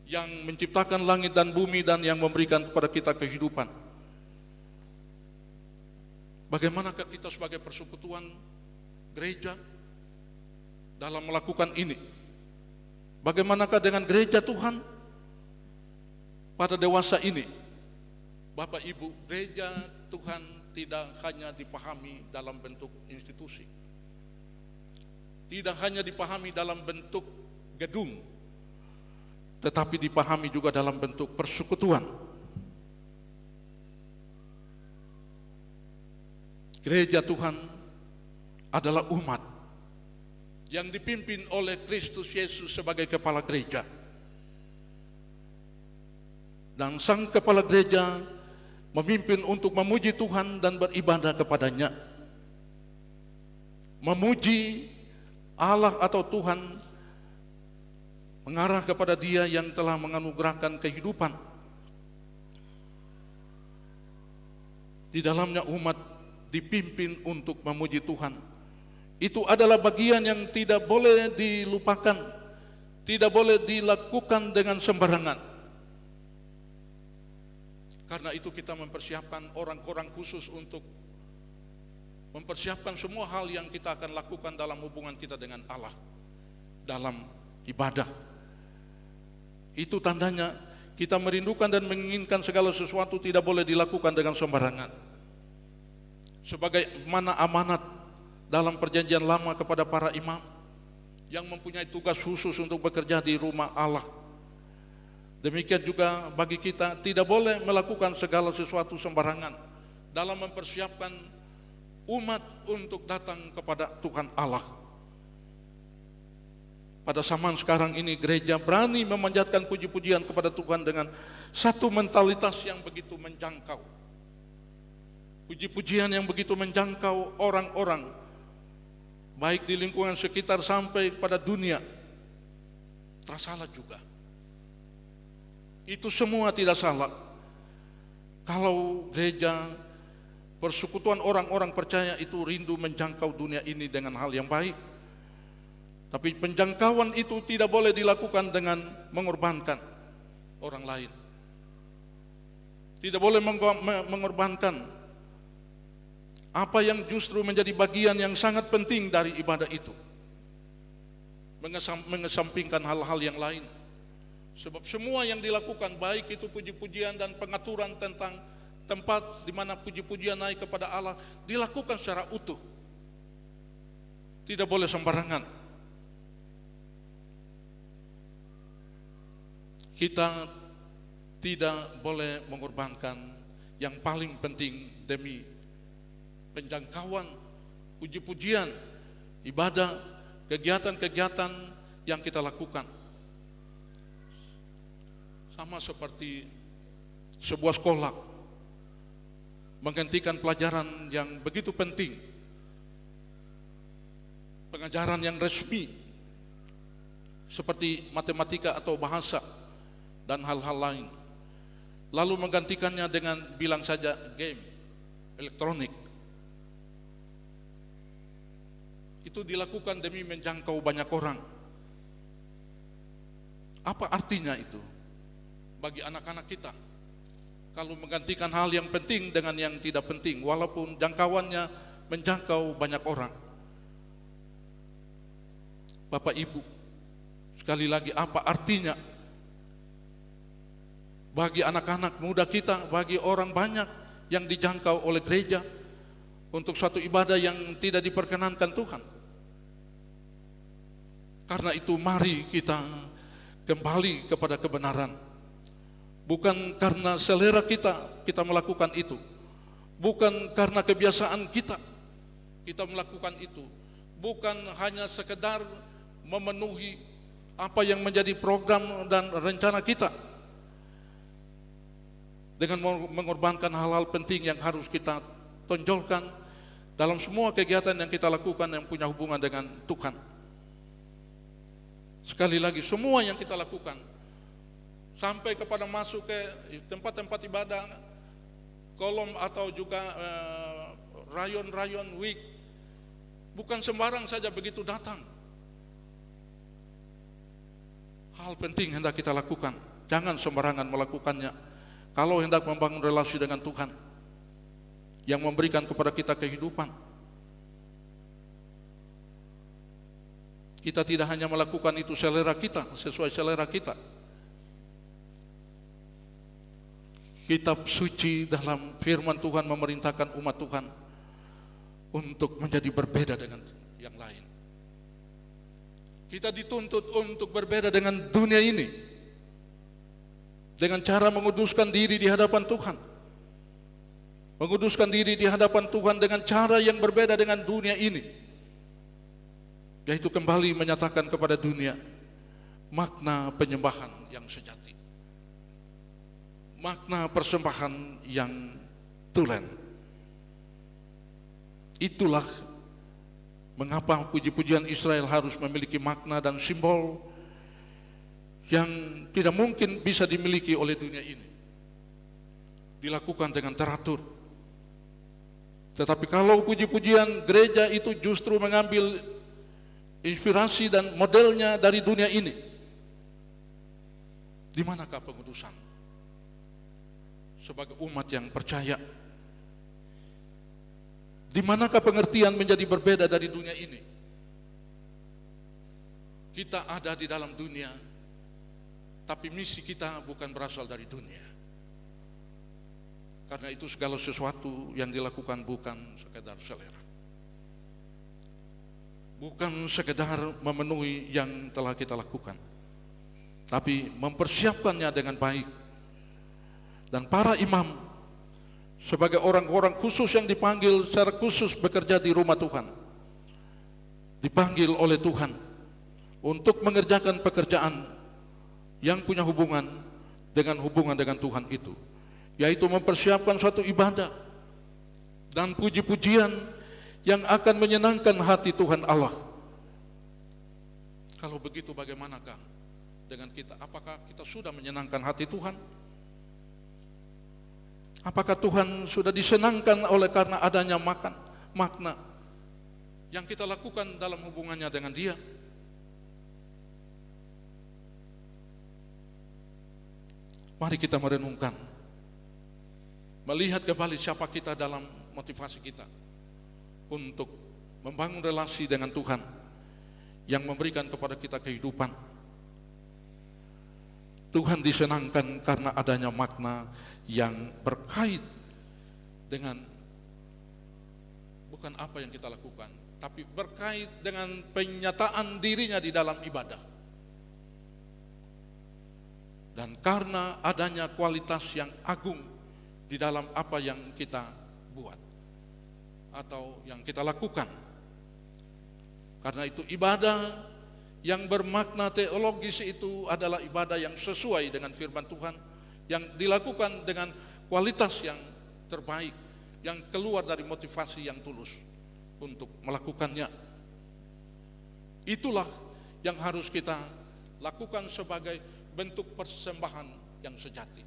yang menciptakan langit dan bumi dan yang memberikan kepada kita kehidupan. Bagaimanakah kita sebagai persekutuan gereja dalam melakukan ini? Bagaimanakah dengan gereja Tuhan pada dewasa ini? Bapak Ibu, gereja Tuhan tidak hanya dipahami dalam bentuk institusi, tidak hanya dipahami dalam bentuk gedung, tetapi dipahami juga dalam bentuk persekutuan. Gereja Tuhan adalah umat yang dipimpin oleh Kristus Yesus sebagai kepala gereja. Dan sang kepala gereja memimpin untuk memuji Tuhan dan beribadah kepadanya. Memuji Allah atau Tuhan mengarah kepada Dia yang telah menganugerahkan kehidupan. Di dalamnya umat dipimpin untuk memuji Tuhan. Itu adalah bagian yang tidak boleh dilupakan, tidak boleh dilakukan dengan sembarangan. Karena itu kita mempersiapkan orang-orang khusus untuk mempersiapkan semua hal yang kita akan lakukan dalam hubungan kita dengan Allah, dalam ibadah. Itu tandanya kita merindukan dan menginginkan segala sesuatu tidak boleh dilakukan dengan sembarangan. Sebagaimana amanat dalam perjanjian lama kepada para imam yang mempunyai tugas khusus untuk bekerja di rumah Allah, demikian juga bagi kita tidak boleh melakukan segala sesuatu sembarangan dalam mempersiapkan umat untuk datang kepada Tuhan Allah. Pada zaman sekarang ini gereja berani memanjatkan puji-pujian kepada Tuhan dengan satu mentalitas yang begitu menjangkau. Puji-pujian yang begitu menjangkau orang-orang, baik di lingkungan sekitar sampai pada dunia. Tak salah juga. Itu semua tidak salah. Kalau gereja, persekutuan orang-orang percaya itu rindu menjangkau dunia ini dengan hal yang baik. Tapi penjangkauan itu tidak boleh dilakukan dengan mengorbankan orang lain. Tidak boleh mengorbankan apa yang justru menjadi bagian yang sangat penting dari ibadah itu. Mengesampingkan hal-hal yang lain. Sebab semua yang dilakukan, baik itu puji-pujian dan pengaturan tentang tempat di mana puji-pujian naik kepada Allah, dilakukan secara utuh. Tidak boleh sembarangan. Kita tidak boleh mengorbankan yang paling penting demi penjangkauan puji-pujian, ibadah, kegiatan-kegiatan yang kita lakukan. Sama seperti sebuah sekolah menghentikan pelajaran yang begitu penting, pengajaran yang resmi seperti matematika atau bahasa dan hal-hal lain, lalu menggantikannya dengan bilang saja game elektronik. Itu dilakukan demi menjangkau banyak orang. Apa artinya itu bagi anak-anak kita kalau menggantikan hal yang penting dengan yang tidak penting, walaupun jangkauannya menjangkau banyak orang? Bapak Ibu, sekali lagi, apa artinya bagi anak-anak muda kita, bagi orang banyak yang dijangkau oleh gereja untuk suatu ibadah yang tidak diperkenankan Tuhan? Karena itu mari kita kembali kepada kebenaran. Bukan karena selera kita melakukan itu. Bukan karena kebiasaan kita melakukan itu. Bukan hanya sekedar memenuhi apa yang menjadi program dan rencana kita, dengan mengorbankan hal-hal penting yang harus kita tonjolkan dalam semua kegiatan yang kita lakukan yang punya hubungan dengan Tuhan. Sekali lagi, semua yang kita lakukan sampai kepada masuk ke tempat-tempat ibadah, kolom atau juga rayon-rayon week, bukan sembarang saja begitu datang. Hal penting hendak kita lakukan, jangan sembarangan melakukannya. Kalau hendak membangun relasi dengan Tuhan yang memberikan kepada kita kehidupan, kita tidak hanya melakukan itu selera kita, sesuai selera kita. Kitab suci dalam firman Tuhan memerintahkan umat Tuhan untuk menjadi berbeda dengan yang lain. Kita dituntut untuk berbeda dengan dunia ini, dengan cara menguduskan diri di hadapan Tuhan. Menguduskan diri di hadapan Tuhan dengan cara yang berbeda dengan dunia ini, yaitu kembali menyatakan kepada dunia makna penyembahan yang sejati, makna persembahan yang tulen. Itulah mengapa puji-pujian Israel harus memiliki makna dan simbol yang tidak mungkin bisa dimiliki oleh dunia ini. Dilakukan dengan teratur. Tetapi kalau puji-pujian gereja itu justru mengambil inspirasi dan modelnya dari dunia ini, di manakah pengudusan? Sebagai umat yang percaya, di manakah pengertian menjadi berbeda dari dunia ini? Kita ada di dalam dunia, tapi misi kita bukan berasal dari dunia. Karena itu segala sesuatu yang dilakukan bukan sekedar selera, bukan sekedar memenuhi yang telah kita lakukan, tapi mempersiapkannya dengan baik. Dan para imam sebagai orang-orang khusus yang dipanggil secara khusus bekerja di rumah Tuhan, dipanggil oleh Tuhan untuk mengerjakan pekerjaan yang punya hubungan dengan Tuhan itu, yaitu mempersiapkan suatu ibadah dan puji-pujian yang akan menyenangkan hati Tuhan Allah. Kalau begitu, bagaimanakah dengan kita? Apakah kita sudah menyenangkan hati Tuhan? Apakah Tuhan sudah disenangkan oleh karena adanya makna yang kita lakukan dalam hubungannya dengan Dia? Mari kita merenungkan, melihat kembali siapa kita dalam motivasi kita untuk membangun relasi dengan Tuhan yang memberikan kepada kita kehidupan. Tuhan disenangkan karena adanya makna yang berkait dengan bukan apa yang kita lakukan, tapi berkait dengan penyataan dirinya di dalam ibadah. Dan karena adanya kualitas yang agung di dalam apa yang kita buat atau yang kita lakukan. Karena itu ibadah yang bermakna teologis itu adalah ibadah yang sesuai dengan firman Tuhan, yang dilakukan dengan kualitas yang terbaik, yang keluar dari motivasi yang tulus untuk melakukannya. Itulah yang harus kita lakukan sebagai bentuk persembahan yang sejati,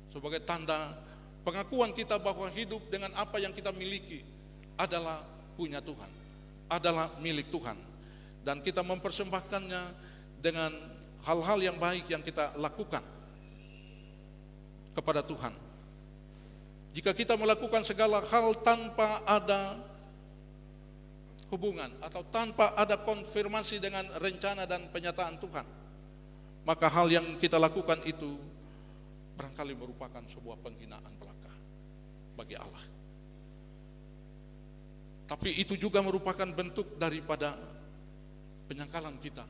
sebagai tanda pengakuan kita bahwa hidup dengan apa yang kita miliki adalah punya Tuhan, adalah milik Tuhan, dan kita mempersembahkannya dengan hal-hal yang baik yang kita lakukan kepada Tuhan. Jika kita melakukan segala hal tanpa ada hubungan atau tanpa ada konfirmasi dengan rencana dan penyataan Tuhan, maka hal yang kita lakukan itu barangkali merupakan sebuah penghinaan belaka bagi Allah. Tapi itu juga merupakan bentuk daripada penyangkalan kita,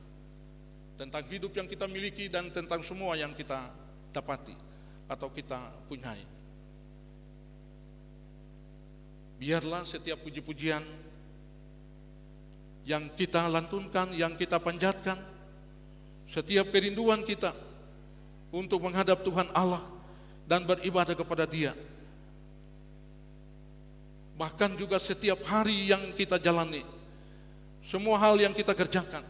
tentang hidup yang kita miliki dan tentang semua yang kita dapati atau kita punyai. Biarlah setiap puji-pujian yang kita lantunkan, yang kita panjatkan, setiap kerinduan kita untuk menghadap Tuhan Allah dan beribadah kepada Dia, bahkan juga setiap hari yang kita jalani, semua hal yang kita kerjakan,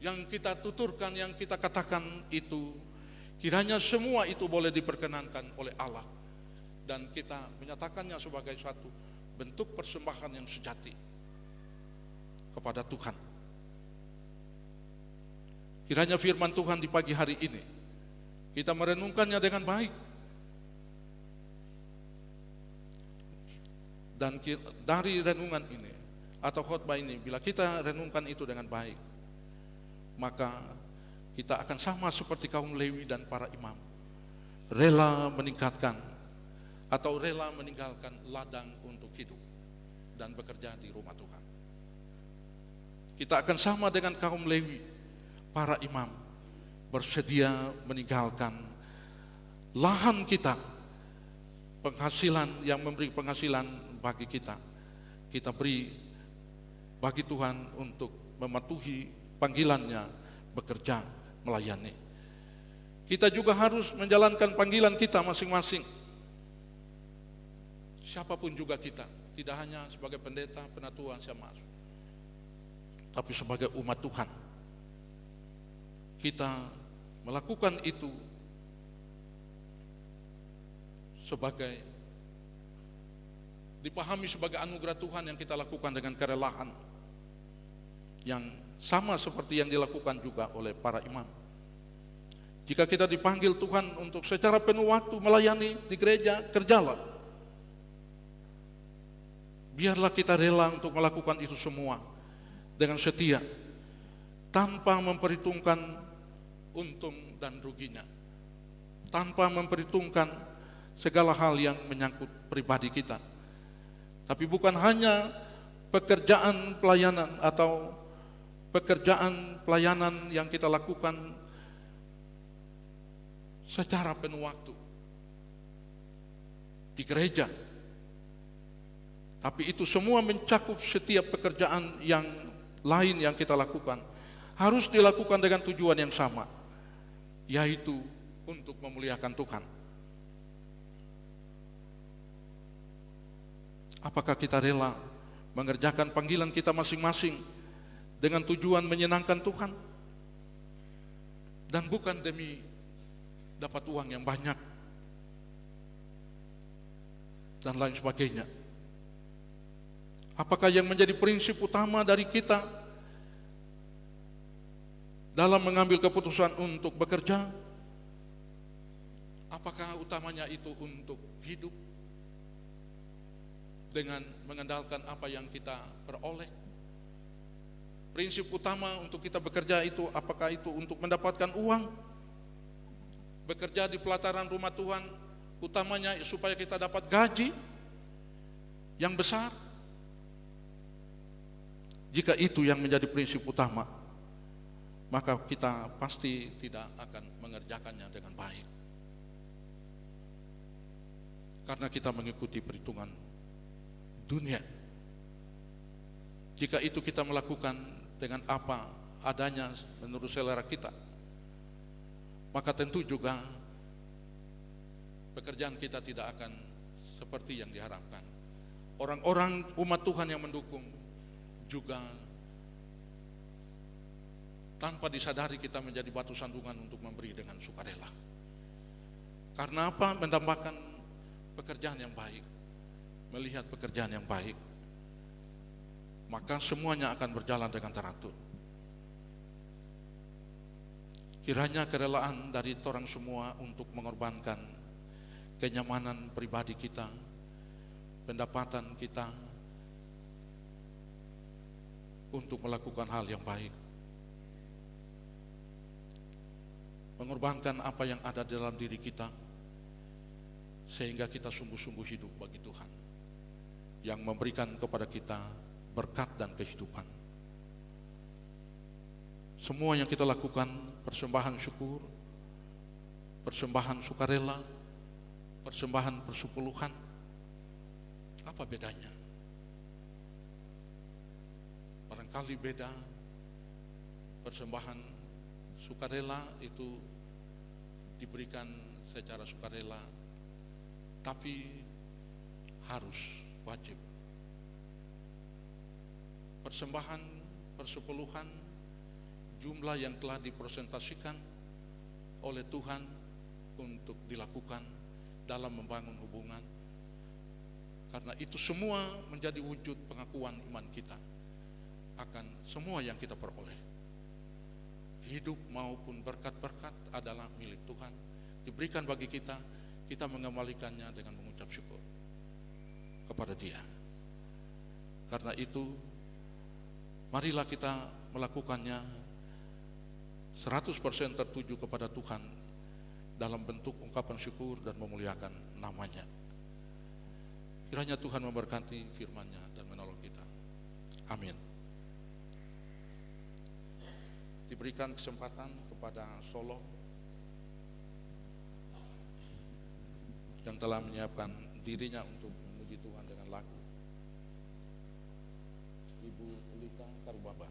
yang kita tuturkan, yang kita katakan itu, kiranya semua itu boleh diperkenankan oleh Allah dan kita menyatakannya sebagai satu bentuk persembahan yang sejati kepada Tuhan. Kiranya firman Tuhan di pagi hari ini kita merenungkannya dengan baik, dan dari renungan ini atau khotbah ini, bila kita renungkan itu dengan baik, maka kita akan sama seperti kaum Lewi dan para imam, rela meningkatkan atau rela meninggalkan ladang untuk hidup dan bekerja di rumah Tuhan. Kita akan sama dengan kaum Lewi, para imam, bersedia meninggalkan lahan kita, penghasilan yang memberi penghasilan bagi kita, kita beri bagi Tuhan untuk mematuhi panggilannya, bekerja, melayani. Kita juga harus menjalankan panggilan kita masing-masing. Siapapun juga kita, tidak hanya sebagai pendeta, penatua, syemasi, tapi sebagai umat Tuhan. Kita melakukan itu sebagai dipahami sebagai anugerah Tuhan yang kita lakukan dengan kerelaan yang sama seperti yang dilakukan juga oleh para imam. Jika kita dipanggil Tuhan untuk secara penuh waktu melayani di gereja, kerjalah. Biarlah kita rela untuk melakukan itu semua dengan setia, tanpa memperhitungkan untung dan ruginya, tanpa memperhitungkan segala hal yang menyangkut pribadi kita. Tapi bukan hanya pekerjaan pelayanan atau pekerjaan pelayanan yang kita lakukan secara penuh waktu di gereja, tapi itu semua mencakup setiap pekerjaan yang lain yang kita lakukan, harus dilakukan dengan tujuan yang sama, yaitu untuk memuliakan Tuhan. Apakah kita rela mengerjakan panggilan kita masing-masing dengan tujuan menyenangkan Tuhan dan bukan demi dapat uang yang banyak dan lain sebagainya? Apakah yang menjadi prinsip utama dari kita dalam mengambil keputusan untuk bekerja? Apakah utamanya itu untuk hidup dengan mengandalkan apa yang kita peroleh? Prinsip utama untuk kita bekerja itu, apakah itu untuk mendapatkan uang? Bekerja di pelataran rumah Tuhan utamanya supaya kita dapat gaji yang besar? Jika itu yang menjadi prinsip utama, maka kita pasti tidak akan mengerjakannya dengan baik, karena kita mengikuti perhitungan dunia. Jika itu kita melakukan dengan apa adanya menurut selera kita, maka tentu juga pekerjaan kita tidak akan seperti yang diharapkan. Orang-orang umat Tuhan yang mendukung juga tanpa disadari kita menjadi batu sandungan untuk memberi dengan sukarela. Karena apa? Mendambakan pekerjaan yang baik, melihat pekerjaan yang baik, maka semuanya akan berjalan dengan teratur. Kiranya kerelaan dari orang semua untuk mengorbankan kenyamanan pribadi kita, pendapatan kita, untuk melakukan hal yang baik, mengorbankan apa yang ada dalam diri kita, sehingga kita sungguh-sungguh hidup bagi Tuhan yang memberikan kepada kita berkat dan kehidupan. semua yang kita lakukan, persembahan syukur, persembahan sukarela, persembahan persepuluhan, apa bedanya? Barangkali beda, persembahan sukarela itu diberikan secara sukarela, tapi harus wajib. Persembahan persepuluhan, jumlah yang telah dipresentasikan oleh Tuhan untuk dilakukan dalam membangun hubungan, karena itu semua menjadi wujud pengakuan iman kita akan semua yang kita peroleh. Hidup maupun berkat-berkat adalah milik Tuhan, diberikan bagi kita, kita mengembalikannya dengan mengucap syukur kepada Dia. Karena itu, marilah kita melakukannya 100% tertuju kepada Tuhan dalam bentuk ungkapan syukur dan memuliakan nama-Nya. Kiranya Tuhan memberkati firman-Nya dan menolong kita. Amin. Diberikan kesempatan kepada Solo yang telah menyiapkan dirinya untuk memuji Tuhan dengan lagu. Ibu Lita Karubaba.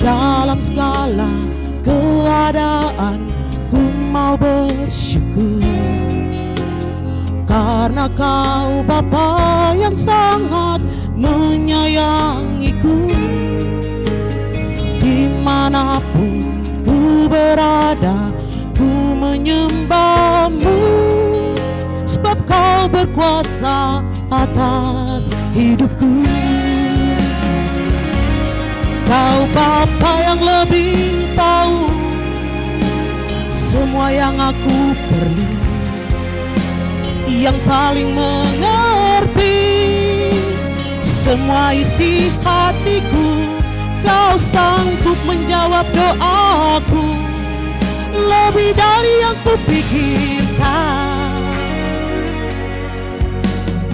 Dalam segala keadaan ku mau bersyukur, karena Kau Bapa yang sangat menyayangiku. Dimanapun ku berada, ku menyembah-Mu, sebab Kau berkuasa atas hidupku. Kau Bapa yang lebih tahu semua yang aku perlu, yang paling mengerti semua isi hatiku. Kau sanggup menjawab doaku lebih dari yang kupikirkan.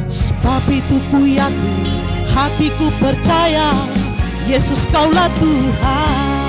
Sebab itu ku yakin, hatiku percaya, Yesus Kaulah Tuhan.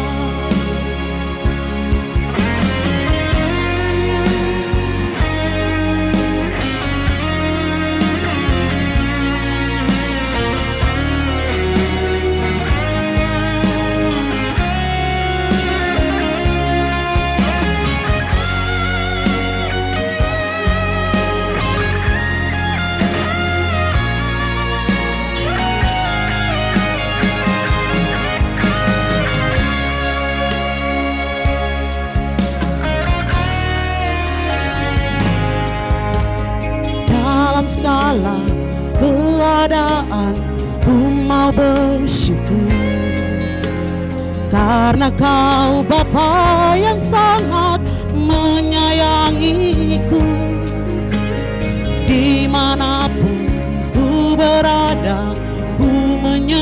Segala keadaan ku mau bersyukur, karena Kau Bapa yang sangat menyayangiku. Dimanapun ku berada, ku menyembah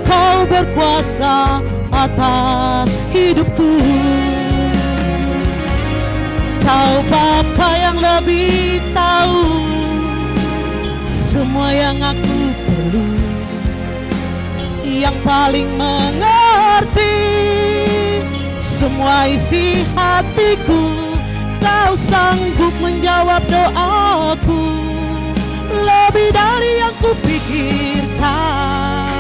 Kau berkuasa atas hidupku. Kau Bapa yang lebih tahu semua yang aku perlu, yang paling mengerti semua isi hatiku. Kau sanggup menjawab doaku lebih dari yang kupikirkan.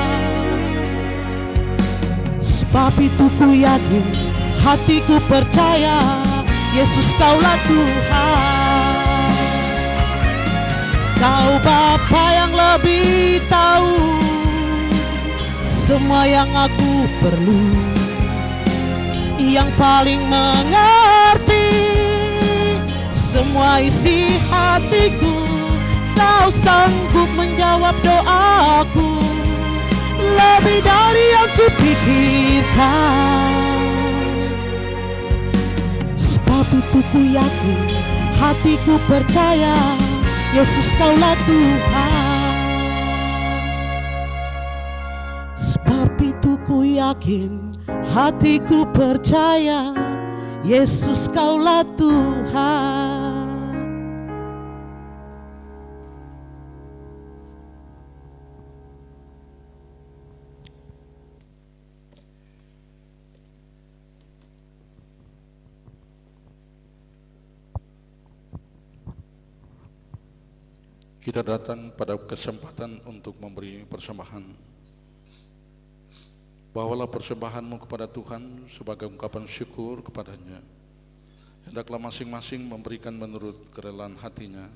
Sebab itu ku yakin, hatiku percaya, Yesus Kaulah Tuhan. Kau Bapa yang lebih tahu semua yang aku perlu, yang paling mengerti semua isi hatiku. Kau sanggup menjawab doaku lebih dari yang kupikirkan. Sebab itu ku yakin, hatiku percaya, Yesus Kaulah Tuhan. Sebab itu ku yakin, hatiku percaya, Yesus Kaulah Tuhan. Kita datang pada kesempatan untuk memberi persembahan. Bawalah persembahanmu kepada Tuhan sebagai ungkapan syukur kepadanya. Hendaklah masing-masing memberikan menurut kerelaan hatinya,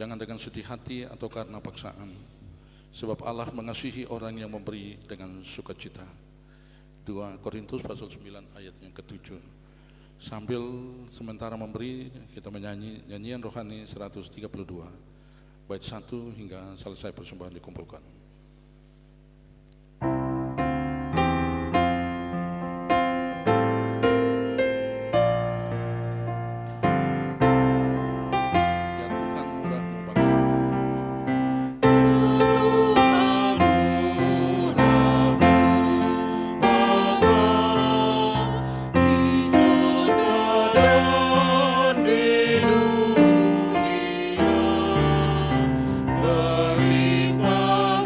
jangan dengan sedih hati atau karena paksaan, sebab Allah mengasihi orang yang memberi dengan sukacita. 2 Korintus pasal 9 ayat yang ke-7. Sambil sementara memberi, kita menyanyi nyanyian rohani 132. Bait 1 hingga selesai persembahan dikumpulkan. Ya Tuhan, murah-Mu bagi Berlimpah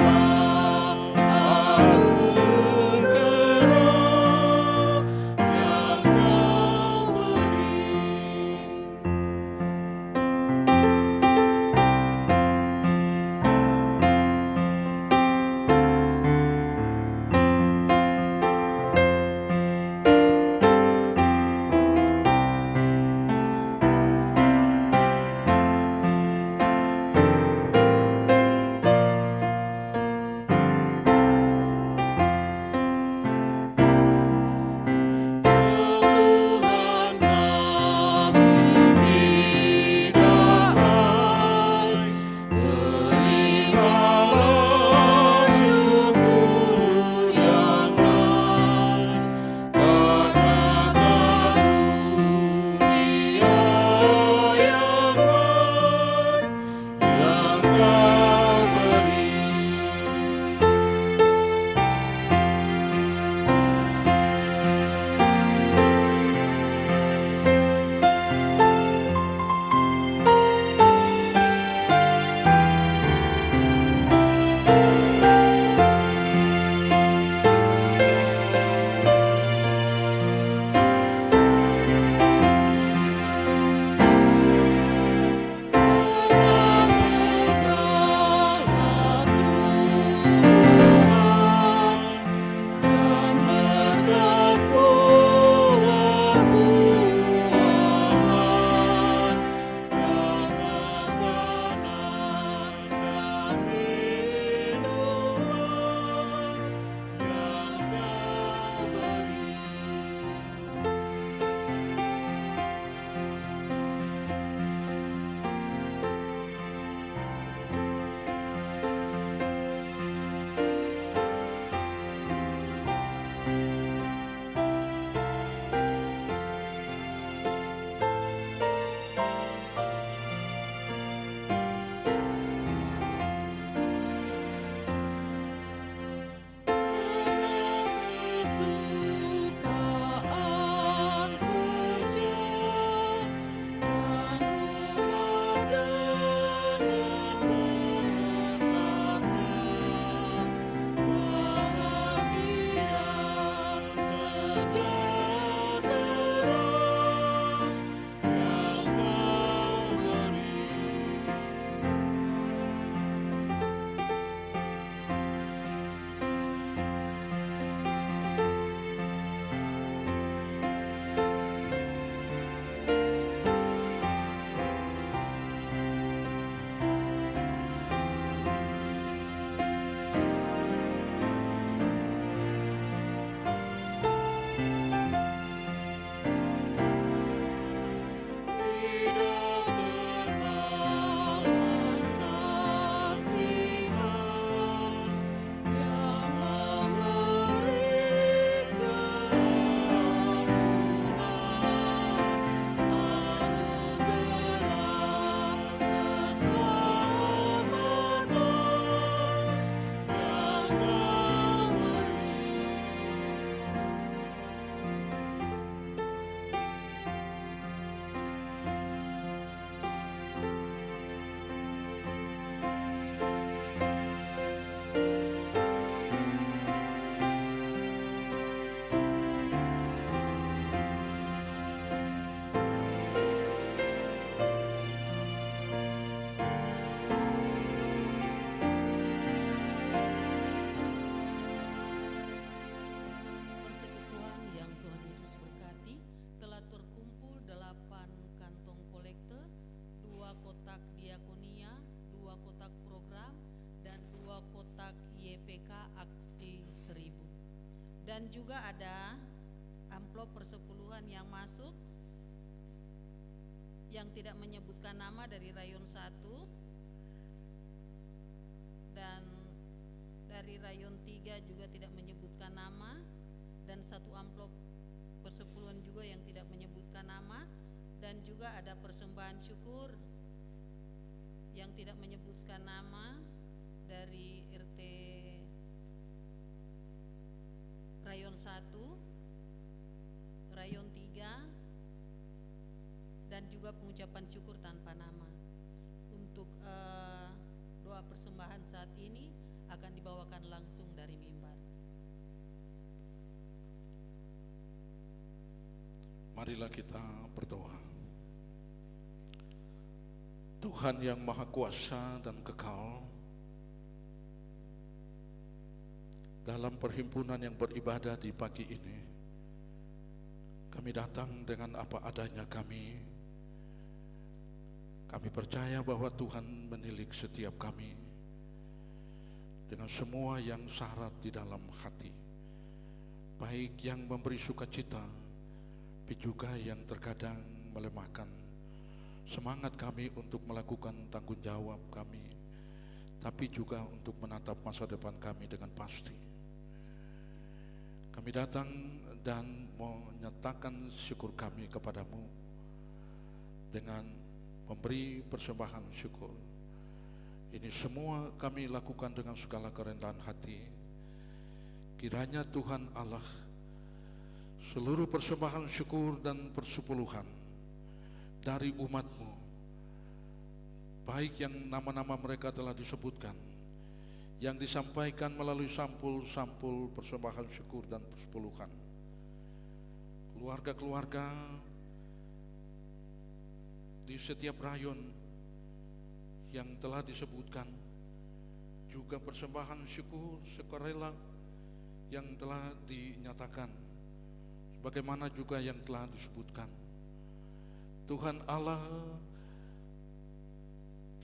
juga ada amplop persepuluhan yang masuk yang tidak menyebutkan nama dari rayon 1 dan dari rayon 3 juga tidak menyebutkan nama, dan satu amplop persepuluhan juga yang tidak menyebutkan nama, dan juga ada persembahan syukur yang tidak menyebutkan nama dari RT rayon 1, rayon 3, dan juga pengucapan syukur tanpa nama. Untuk doa persembahan saat ini akan dibawakan langsung dari mimbar. Marilah kita berdoa. Tuhan yang Maha Kuasa dan Kekal, dalam perhimpunan yang beribadah di pagi ini, kami datang dengan apa adanya kami. Kami percaya bahwa Tuhan menilik setiap kami dengan semua yang syarat di dalam hati, baik yang memberi sukacita, tapi juga yang terkadang melemahkan semangat kami untuk melakukan tanggung jawab kami, tapi juga untuk menatap masa depan kami dengan pasti. Kami datang dan menyatakan syukur kami kepadamu dengan memberi persembahan syukur. Ini semua kami lakukan dengan segala kerendahan hati. Kiranya Tuhan Allah, seluruh persembahan syukur dan persepuluhan dari umat-Mu, baik yang nama-nama mereka telah disebutkan, yang disampaikan melalui sampul-sampul persembahan syukur dan persepuluhan, keluarga-keluarga di setiap rayon yang telah disebutkan, juga persembahan syukur sukarela yang telah dinyatakan, bagaimana juga yang telah disebutkan. Tuhan Allah,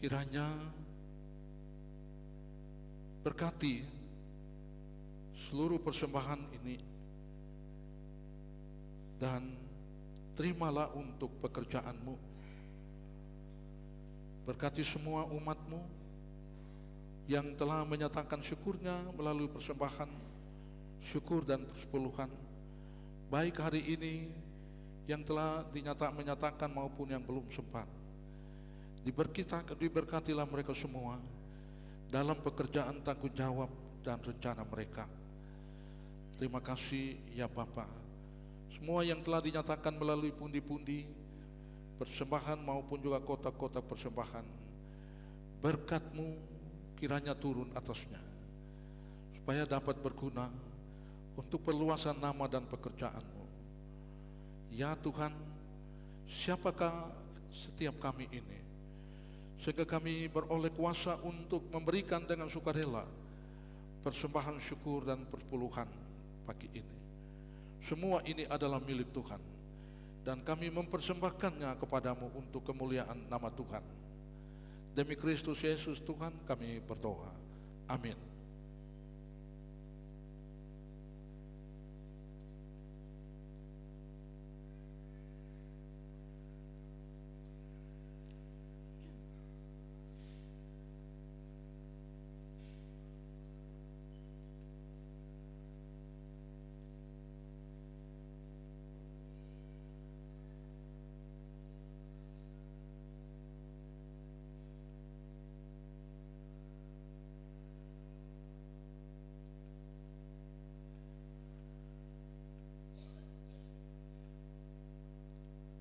kiranya berkati seluruh persembahan ini dan terimalah untuk pekerjaan-Mu. Berkati semua umat-Mu yang telah menyatakan syukurnya melalui persembahan syukur dan persepuluhan, baik hari ini yang telah menyatakan maupun yang belum sempat. Diberkatilah mereka semua dalam pekerjaan tanggung jawab dan rencana mereka. Terima kasih ya Bapa. Semua yang telah dinyatakan melalui pundi-pundi persembahan maupun juga kotak-kotak persembahan, berkat-Mu kiranya turun atasnya, supaya dapat berguna untuk perluasan nama dan pekerjaan-Mu. Ya Tuhan, siapakah setiap kami ini, sehingga kami beroleh kuasa untuk memberikan dengan sukarela persembahan syukur dan persepuluhan pagi ini. Semua ini adalah milik Tuhan, dan kami mempersembahkannya kepadamu untuk kemuliaan nama Tuhan. Demi Kristus Yesus Tuhan kami berdoa. Amin.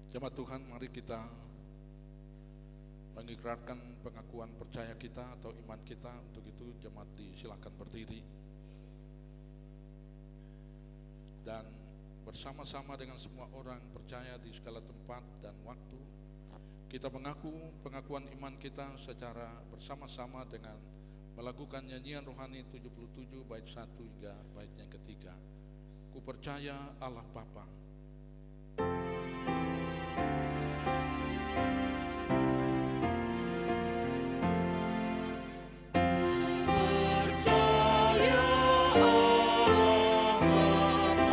Jemaat Tuhan, mari kita mengikrarkan pengakuan percaya kita atau iman kita. Untuk itu jemaat disilakan berdiri dan bersama-sama dengan semua orang percaya di segala tempat dan waktu, kita mengaku pengakuan iman kita secara bersama-sama dengan melakukan nyanyian rohani 77 bait 1 hingga bait yang ketiga. Ku percaya Allah Bapa, Percaya Allah Bapa,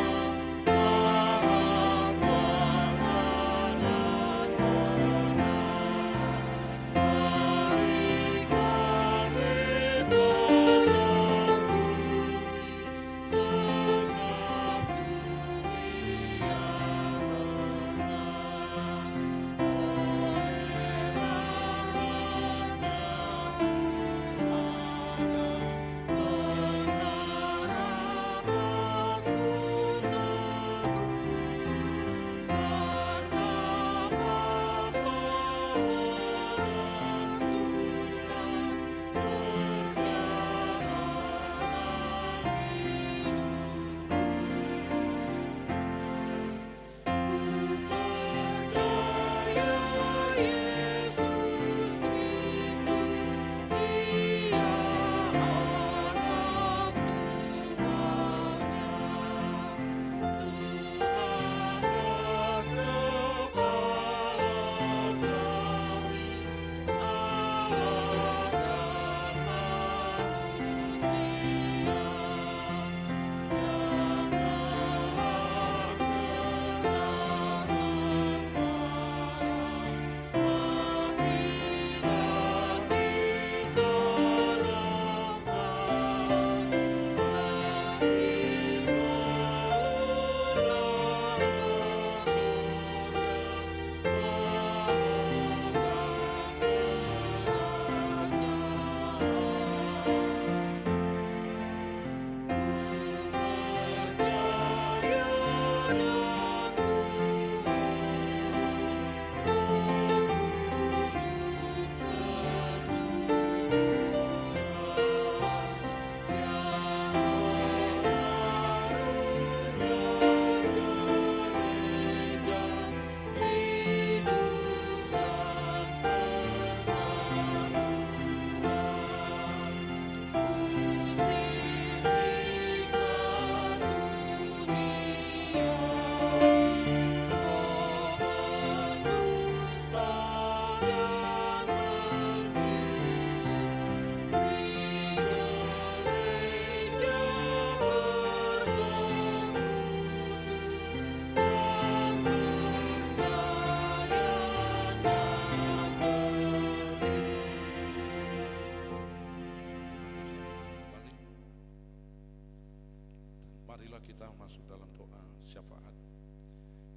kita masuk dalam doa syafaat.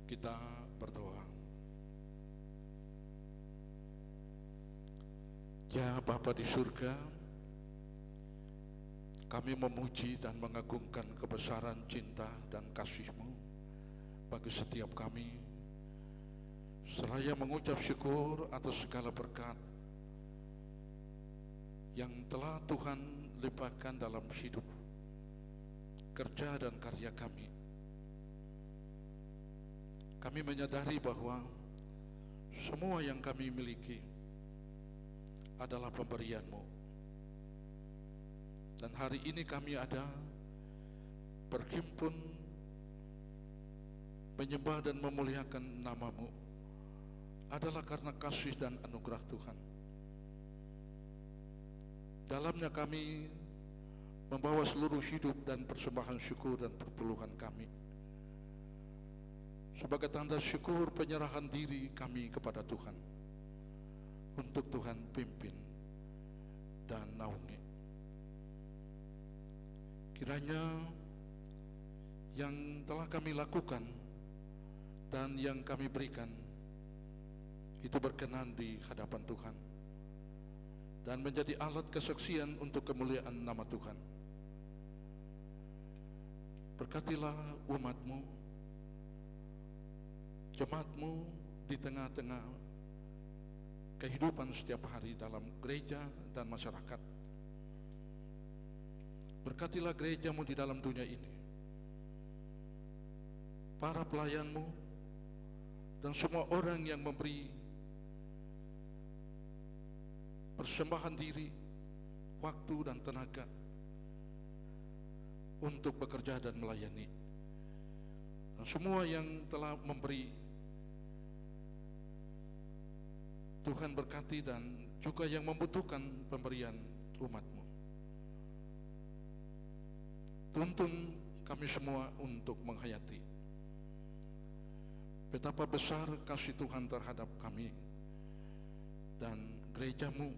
Kita berdoa. Ya Bapa di surga, kami memuji dan mengagungkan kebesaran cinta dan kasih-Mu bagi setiap kami, seraya mengucap syukur atas segala berkat yang telah Tuhan limpahkan dalam hidup, kerja dan karya kami. Kami menyadari bahwa semua yang kami miliki adalah pemberian-Mu. Dan hari ini kami ada berhimpun menyembah dan memuliakan nama-Mu adalah karena kasih dan anugerah Tuhan. Dalamnya kami membawa seluruh hidup dan persembahan syukur dan perpuluhan kami sebagai tanda syukur penyerahan diri kami kepada Tuhan, untuk Tuhan pimpin dan naungi. Kiranya yang telah kami lakukan dan yang kami berikan itu berkenan di hadapan Tuhan dan menjadi alat kesaksian untuk kemuliaan nama Tuhan. Berkatilah umat-Mu, jemaat-Mu di tengah-tengah kehidupan setiap hari dalam gereja dan masyarakat. Berkatilah gereja-Mu di dalam dunia ini, para pelayan-Mu, dan semua orang yang memberi persembahan diri, waktu dan tenaga untuk bekerja dan melayani, dan semua yang telah memberi. Tuhan berkati, dan juga yang membutuhkan pemberian umat-Mu. Tuntun kami semua untuk menghayati betapa besar kasih Tuhan terhadap kami dan gereja-Mu,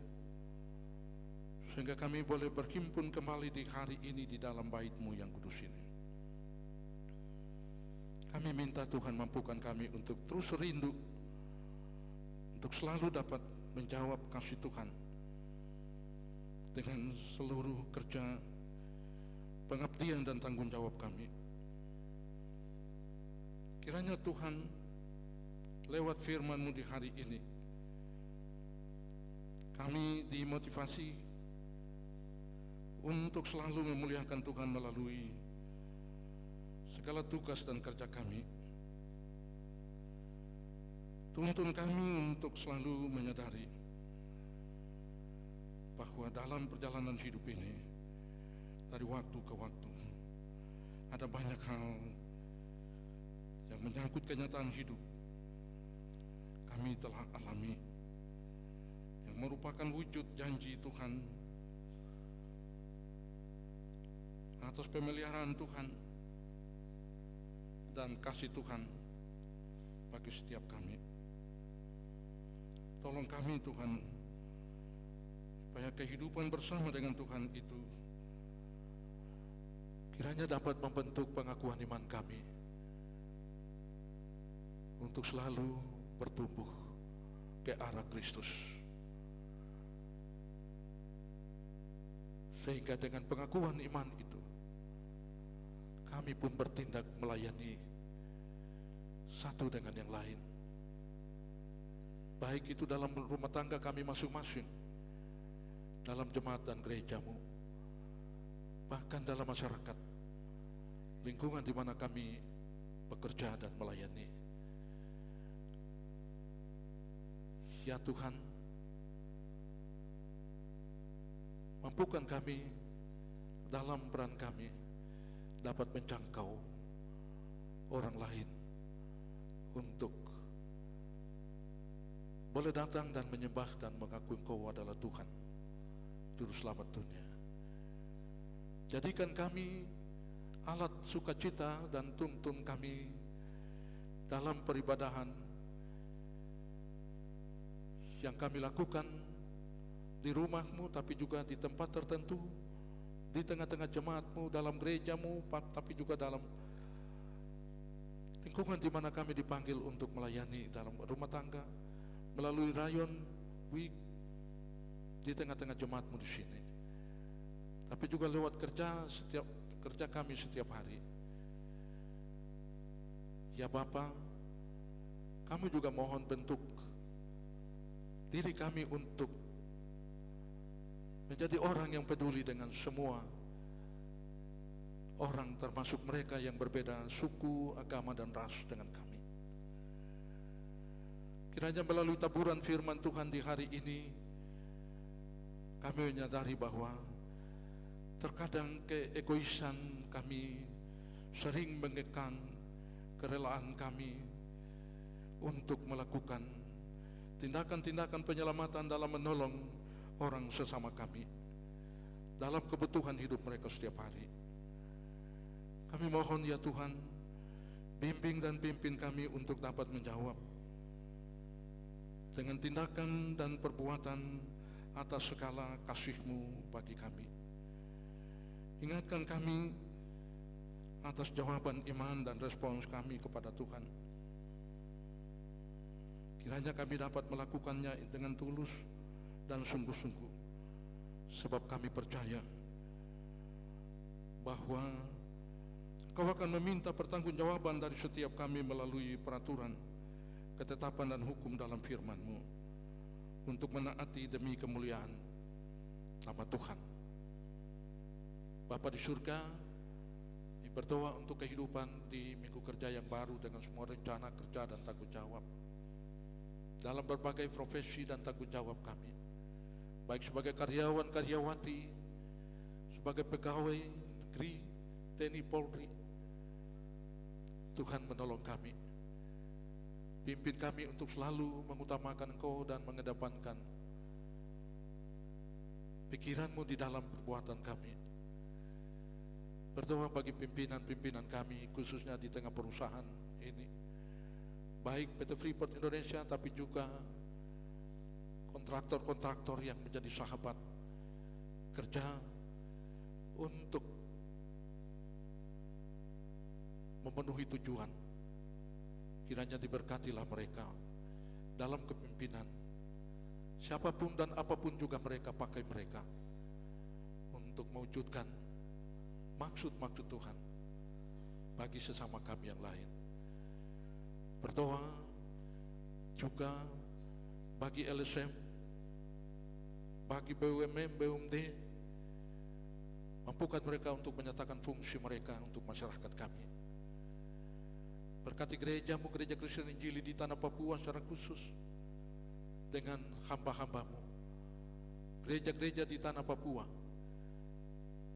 sehingga kami boleh berhimpun kembali di hari ini di dalam bait-Mu yang kudus ini. Kami minta Tuhan mampukan kami untuk terus rindu, untuk selalu dapat menjawab kasih Tuhan dengan seluruh kerja, pengabdian dan tanggung jawab kami. Kiranya Tuhan lewat firman-Mu di hari ini, kami dimotivasi untuk selalu memuliakan Tuhan melalui segala tugas dan kerja kami. Tuntun kami untuk selalu menyadari bahwa dalam perjalanan hidup ini, dari waktu ke waktu, ada banyak hal yang menyangkut kenyataan hidup kami telah alami, yang merupakan wujud janji Tuhan atas pemeliharaan Tuhan dan kasih Tuhan bagi setiap kami. Tolong kami Tuhan, supaya kehidupan bersama dengan Tuhan itu kiranya dapat membentuk pengakuan iman kami untuk selalu bertumbuh ke arah Kristus, sehingga dengan pengakuan iman itu kami pun bertindak melayani satu dengan yang lain, baik itu dalam rumah tangga kami masing-masing, dalam jemaat dan gereja-Mu, bahkan dalam masyarakat, lingkungan di mana kami bekerja dan melayani. Ya Tuhan, mampukan kami dalam peran kami dapat menjangkau orang lain untuk boleh datang dan menyembah dan mengakui Engkau adalah Tuhan, Juru Selamat dunia. Jadikan kami alat sukacita dan tuntun kami dalam peribadahan yang kami lakukan di rumah-Mu, tapi juga di tempat tertentu, di tengah-tengah jemaat-Mu, dalam gereja-Mu, tapi juga dalam lingkungan di mana kami dipanggil untuk melayani dalam rumah tangga, melalui rayon week di tengah-tengah jemaatmu di sini, tapi juga lewat kerja kami setiap hari. Ya Bapa, kami juga mohon bentuk diri kami untuk menjadi orang yang peduli dengan semua orang, termasuk mereka yang berbeda suku, agama, dan ras dengan kami. Kiranya melalui taburan firman Tuhan di hari ini, kami menyadari bahwa terkadang keegoisan kami sering mengekang kerelaan kami untuk melakukan tindakan-tindakan penyelamatan dalam menolong orang sesama kami dalam kebutuhan hidup mereka setiap hari. Kami mohon ya Tuhan, bimbing dan pimpin kami untuk dapat menjawab dengan tindakan dan perbuatan atas segala kasih-Mu bagi kami. Ingatkan kami atas jawaban iman dan respons kami kepada Tuhan. Kiranya kami dapat melakukannya dengan tulus dan sungguh-sungguh, sebab kami percaya bahwa Kau akan meminta pertanggungjawaban dari setiap kami melalui peraturan, ketetapan dan hukum dalam firman-Mu untuk menaati demi kemuliaan nama Tuhan. Bapa di surga, berdoa untuk kehidupan di minggu kerja yang baru dengan semua rencana kerja dan tanggung jawab dalam berbagai profesi dan tanggung jawab kami, baik sebagai karyawan, karyawati, sebagai pegawai negeri, TNI, Polri. Tuhan menolong kami, pimpin kami untuk selalu mengutamakan Engkau dan mengedepankan pikiran-Mu di dalam perbuatan kami. Berdoa bagi pimpinan-pimpinan kami, khususnya di tengah perusahaan ini, baik PT Freeport Indonesia, tapi juga kontraktor-kontraktor yang menjadi sahabat kerja untuk memenuhi tujuan. Kiranya diberkatilah mereka dalam kepimpinan, siapapun dan apapun juga mereka pakai mereka untuk mewujudkan maksud-maksud Tuhan bagi sesama kami yang lain. Berdoa juga bagi LSM, bagi BUMN, BUMD, mampukan mereka untuk menyatakan fungsi mereka untuk masyarakat kami. Berkati gereja-Mu, Gereja Kristen Injili di tanah Papua secara khusus dengan hamba-hamba-Mu, gereja-gereja di tanah Papua.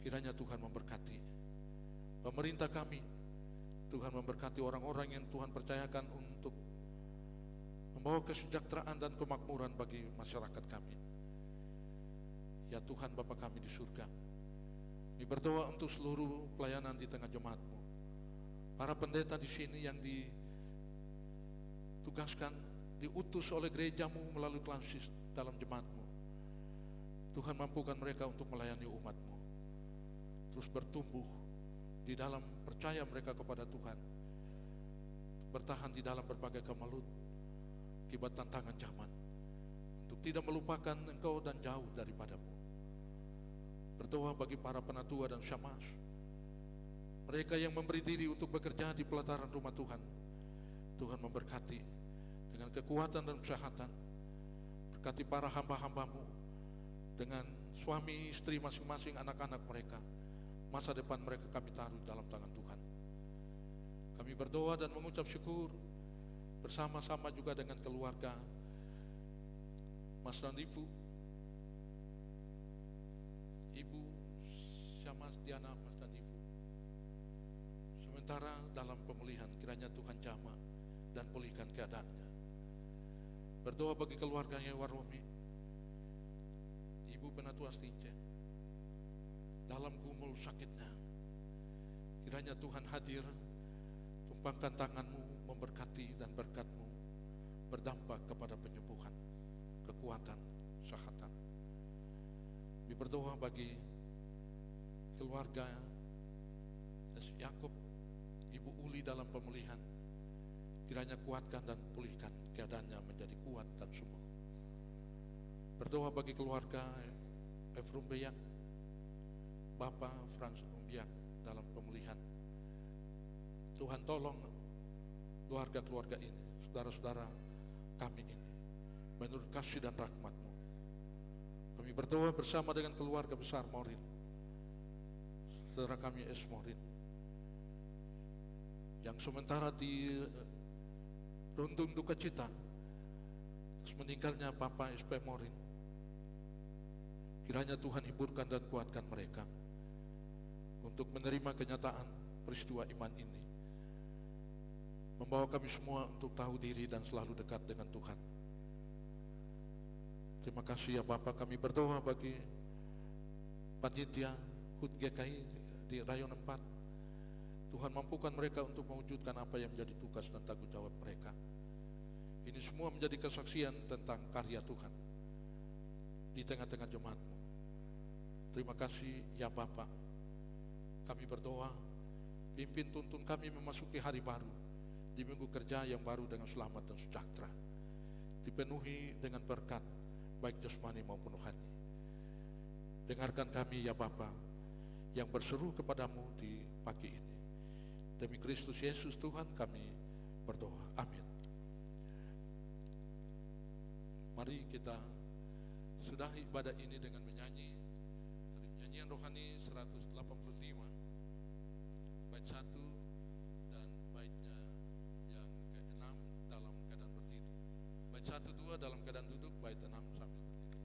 Kiranya Tuhan memberkati pemerintah kami, Tuhan memberkati orang-orang yang Tuhan percayakan untuk membawa kesejahteraan dan kemakmuran bagi masyarakat kami. Ya Tuhan Bapa kami di surga, kami berdoa untuk seluruh pelayanan di tengah jemaat-Mu, para pendeta di sini yang ditugaskan, diutus oleh gereja-Mu melalui klasis dalam jemaat-Mu. Tuhan mampukan mereka untuk melayani umat-Mu, terus bertumbuh di dalam percaya mereka kepada Tuhan, bertahan di dalam berbagai kemalut akibat tantangan zaman, untuk tidak melupakan Engkau dan jauh daripada-Mu. Berdoa bagi para penatua dan syamaz, mereka yang memberi diri untuk bekerja di pelataran rumah Tuhan. Tuhan memberkati dengan kekuatan dan kesehatan. Berkati para hamba-hamba-Mu dengan suami, istri masing-masing, anak-anak mereka. Masa depan mereka kami taruh dalam tangan Tuhan. Kami berdoa dan mengucap syukur bersama-sama juga dengan keluarga Mas Randifu, Ibu Syamaz Diana Mas Randifu. Sementara dalam pemulihan, kiranya Tuhan jamah dan pulihkan keadaannya. Berdoa bagi keluarganya Waromi, Ibu Penatua Stince, dalam gumul sakitnya. Kiranya Tuhan hadir, tumpangkan tangan-Mu, memberkati, dan berkat-Mu berdampak kepada penyembuhan, kekuatan, kesehatan. Kami berdoa bagi keluarga Yakub, Ibu Uli dalam pemulihan. Kiranya kuatkan dan pulihkan keadaannya menjadi kuat dan sembuh. Berdoa bagi keluarga Efrum Beyak, Bapak Frans Rumbiak dalam pemulihan. Tuhan tolong keluarga-keluarga ini, saudara-saudara kami ini, menurut kasih dan rahmat-Mu. Kami berdoa bersama dengan keluarga besar Morin, saudara kami Es Morin, yang sementara di rundung duka cita terus meninggalnya Papa SP Morin. Kiranya Tuhan hiburkan dan kuatkan mereka untuk menerima kenyataan peristiwa iman ini, membawa kami semua untuk tahu diri dan selalu dekat dengan Tuhan. Terima kasih ya Bapak. Kami berdoa bagi panitia HUT GKI di Rayon 4. Tuhan mampukan mereka untuk mewujudkan apa yang menjadi tugas dan tanggung jawab mereka. Ini semua menjadi kesaksian tentang karya Tuhan di tengah-tengah jemaat-Mu. Terima kasih ya Bapak. Kami berdoa, pimpin tuntun kami memasuki hari baru, di minggu kerja yang baru dengan selamat dan sejahtera, dipenuhi dengan berkat baik jasmani maupun rohani. Dengarkan kami ya Bapa yang berseru kepadamu di pagi ini. Demi Kristus Yesus Tuhan kami berdoa. Amin. Mari kita sudahi ibadah ini dengan menyanyi nyanyian rohani 185 bait 1 dan baitnya yang ke-6 dalam keadaan berdiri. Bait 1, 2 dalam keadaan duduk, bait 6 sambil berdiri.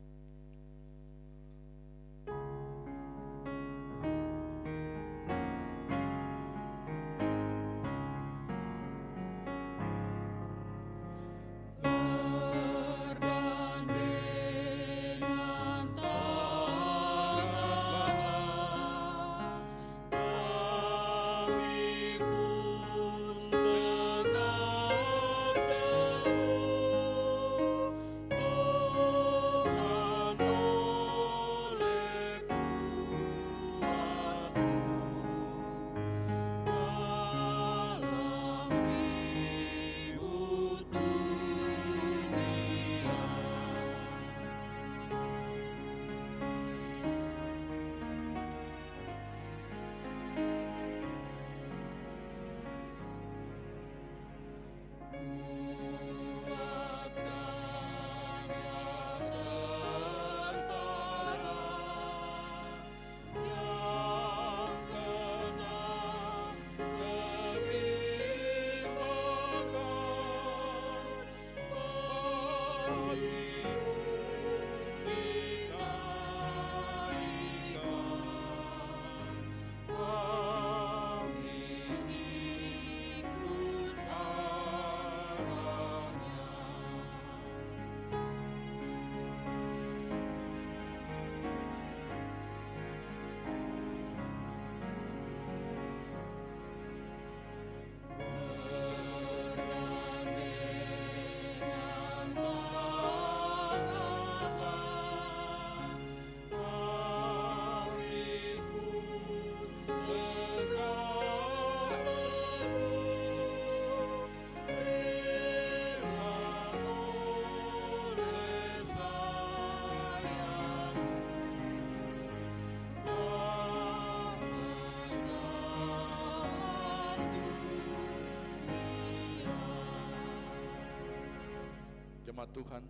Jemaat Tuhan,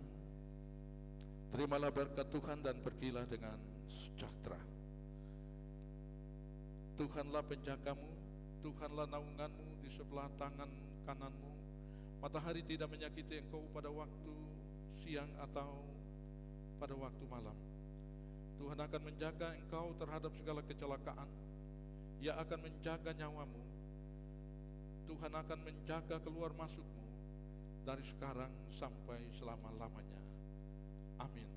terimalah berkat Tuhan dan pergilah dengan sejahtera. Tuhanlah penjagamu, Tuhanlah naunganmu di sebelah tangan kananmu. Matahari tidak menyakiti engkau pada waktu siang atau pada waktu malam. Tuhan akan menjaga engkau terhadap segala kecelakaan. Ia akan menjaga nyawamu. Tuhan akan menjaga keluar masukmu dari sekarang sampai selama-lamanya. Amin.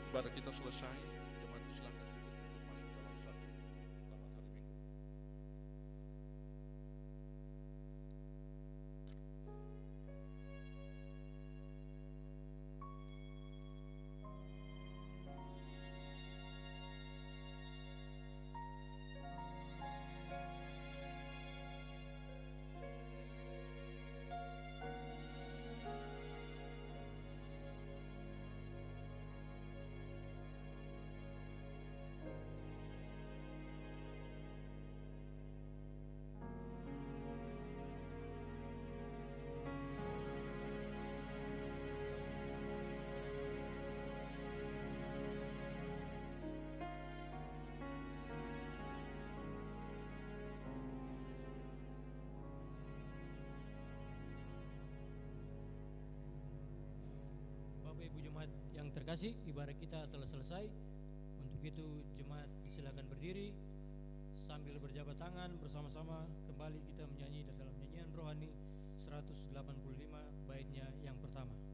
Ibadah kita selesai, jemaat Ibu jemaat yang terkasih, ibadah kita telah selesai. Untuk itu jemaat silakan berdiri sambil berjabat tangan bersama-sama. Kembali kita menyanyi dalam nyanyian rohani 185 baitnya yang pertama.